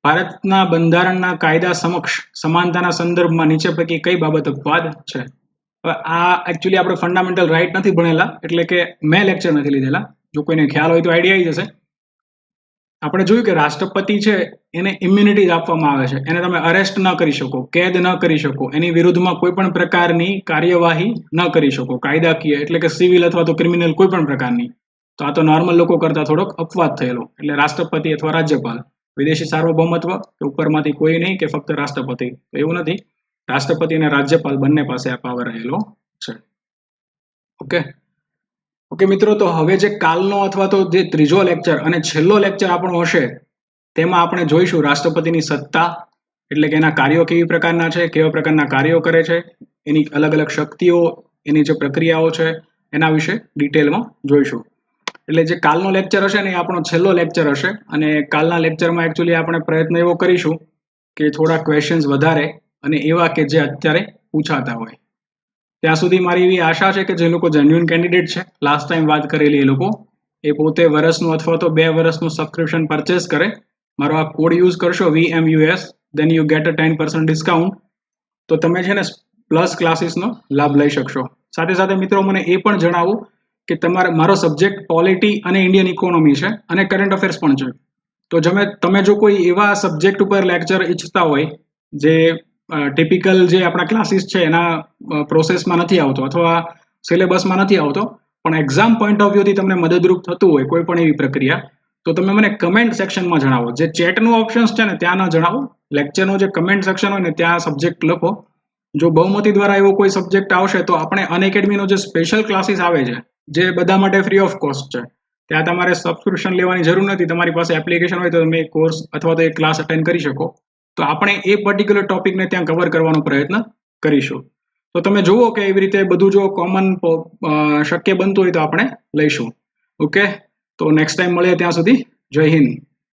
ભારતના બંધારણના કાયદા સમક્ષ સમાનતાના સંદર્ભમાં નીચે પૈકી કઈ બાબત અપવાદ છે? આ એકચ્યુઅલી આપણે ફંડામેન્ટલ રાઇટ નથી ભણેલા, એટલે કે મેં લેક્ચર નથી લીધેલા. જો કોઈને ખ્યાલ હોય તો આઈડિયા આવી જશે. આપણે જોયું કે રાષ્ટ્રપતિ છે એને ઇમ્યુનિટી આપવામાં આવે છે. એને તમે અરેસ્ટ ન કરી શકો, કેદ ન કરી શકો, એની વિરુદ્ધમાં કોઈ પણ પ્રકારની કાર્યવાહી ન કરી શકો, કાયદાકીય એટલે કે સિવિલ અથવા તો ક્રિમિનલ કોઈ પણ પ્રકારની. તો આ તો નોર્મલ લોકો કરતા થોડોક અપવાદ થયેલો. એટલે રાષ્ટ્રપતિ અથવા રાજ્યપાલ. વિદેશી સાર્વભૌમત્વ તો ઉપરમાંથી કોઈ નહીં કે ફક્ત રાષ્ટ્રપતિ, તો એવું નથી. રાષ્ટ્રપતિ અને રાજ્યપાલ બંને પાસે આ પાવર રહેલો છે. ઓકે મિત્રો, તો હવે જે કાલનો અથવા તો જે ત્રીજો લેક્ચર અને છેલ્લો લેક્ચર આપણો હશે, તેમાં આપણે જોઈશું રાષ્ટ્રપતિની સત્તા, એટલે કે એના કાર્યો કેવી પ્રકારના છે, કેવા પ્રકારના કાર્યો કરે છે, એની અલગ અલગ શક્તિઓ, એની જે પ્રક્રિયાઓ છે, એના વિશે ડિટેલમાં જોઈશું. એટલે જે કાલનો લેક્ચર હશે ને એ આપણો છેલ્લો લેક્ચર હશે. અને કાલના લેક્ચરમાં એકચ્યુઅલી આપણે પ્રયત્ન એવો કરીશું કે થોડા ક્વેશ્ચન્સ વધારે અને એવા કે જે અત્યારે પૂછાતા હોય. ત્યાં સુધી મારી એવી આશા છે કે જે લોકો જેન્યુઇન કેન્ડિડેટ છે, લાસ્ટ ટાઈમ વાત કરેલી, એ લોકો એ પોતે વર્ષનું અથવા તો 2 વર્ષનું સબસ્ક્રિપ્શન પરચેસ કરે. મારો આ કોડ યુઝ કરશો VMUS, then you get a 10% discount. તો તમે છે ને પ્લસ ક્લાસીસનો લાભ લઈ શકશો. સાથે સાથે મિત્રો મને એ પણ જણાવો કે મારો સબ્જેક્ટ પોલિટી અને ઇન્ડિયન ઇકોનોમી છે અને કરંટ અફેર્સ પણ છે. તો તમે જો કોઈ એવા સબ્જેક્ટ ઉપર લેક્ચર ઈચ્છતા હોય જે ટિપિકલ જે આપણા ક્લાસીસ છે એના પ્રોસેસમાં નથી આવતો અથવા સિલેબસમાં નથી આવતો, પણ એક્ઝામ પોઈન્ટ ઓફ વ્યૂથી તમને મદદરૂપ થતું હોય કોઈ પણ એવી પ્રક્રિયા, તો તમે મને કમેન્ટ સેક્શનમાં જણાવો. જે ચેટનું ઓપ્શન્સ છે ને ત્યાં ન જણાવો, લેક્ચરનો જે કમેન્ટ સેક્શન હોય ને ત્યાં સબ્જેક્ટ લખો. જો બહુમતી દ્વારા એવો કોઈ સબ્જેક્ટ આવશે તો આપણે અનએકેડમીનો જે સ્પેશિયલ ક્લાસીસ આવે છે, જે બધા માટે ફ્રી ઓફ કોસ્ટ છે, ત્યાં તમારે સબસ્ક્રિપ્શન લેવાની જરૂર નથી. તમારી પાસે એપ્લિકેશન હોય તો તમે કોર્સ અથવા તો એક ક્લાસ અટેન્ડ કરી શકો. તો આપણે એ પર્ટિક્યુલર ટોપિકને ત્યાં કવર કરવાનો પ્રયત્ન કરીશું. તો તમે જુઓ કે એવી રીતે બધું જો કોમન શક્ય બનતું હોય તો આપણે લઈશું. ઓકે, તો નેક્સ્ટ ટાઈમ મળીએ, ત્યાં સુધી જય હિન્દ.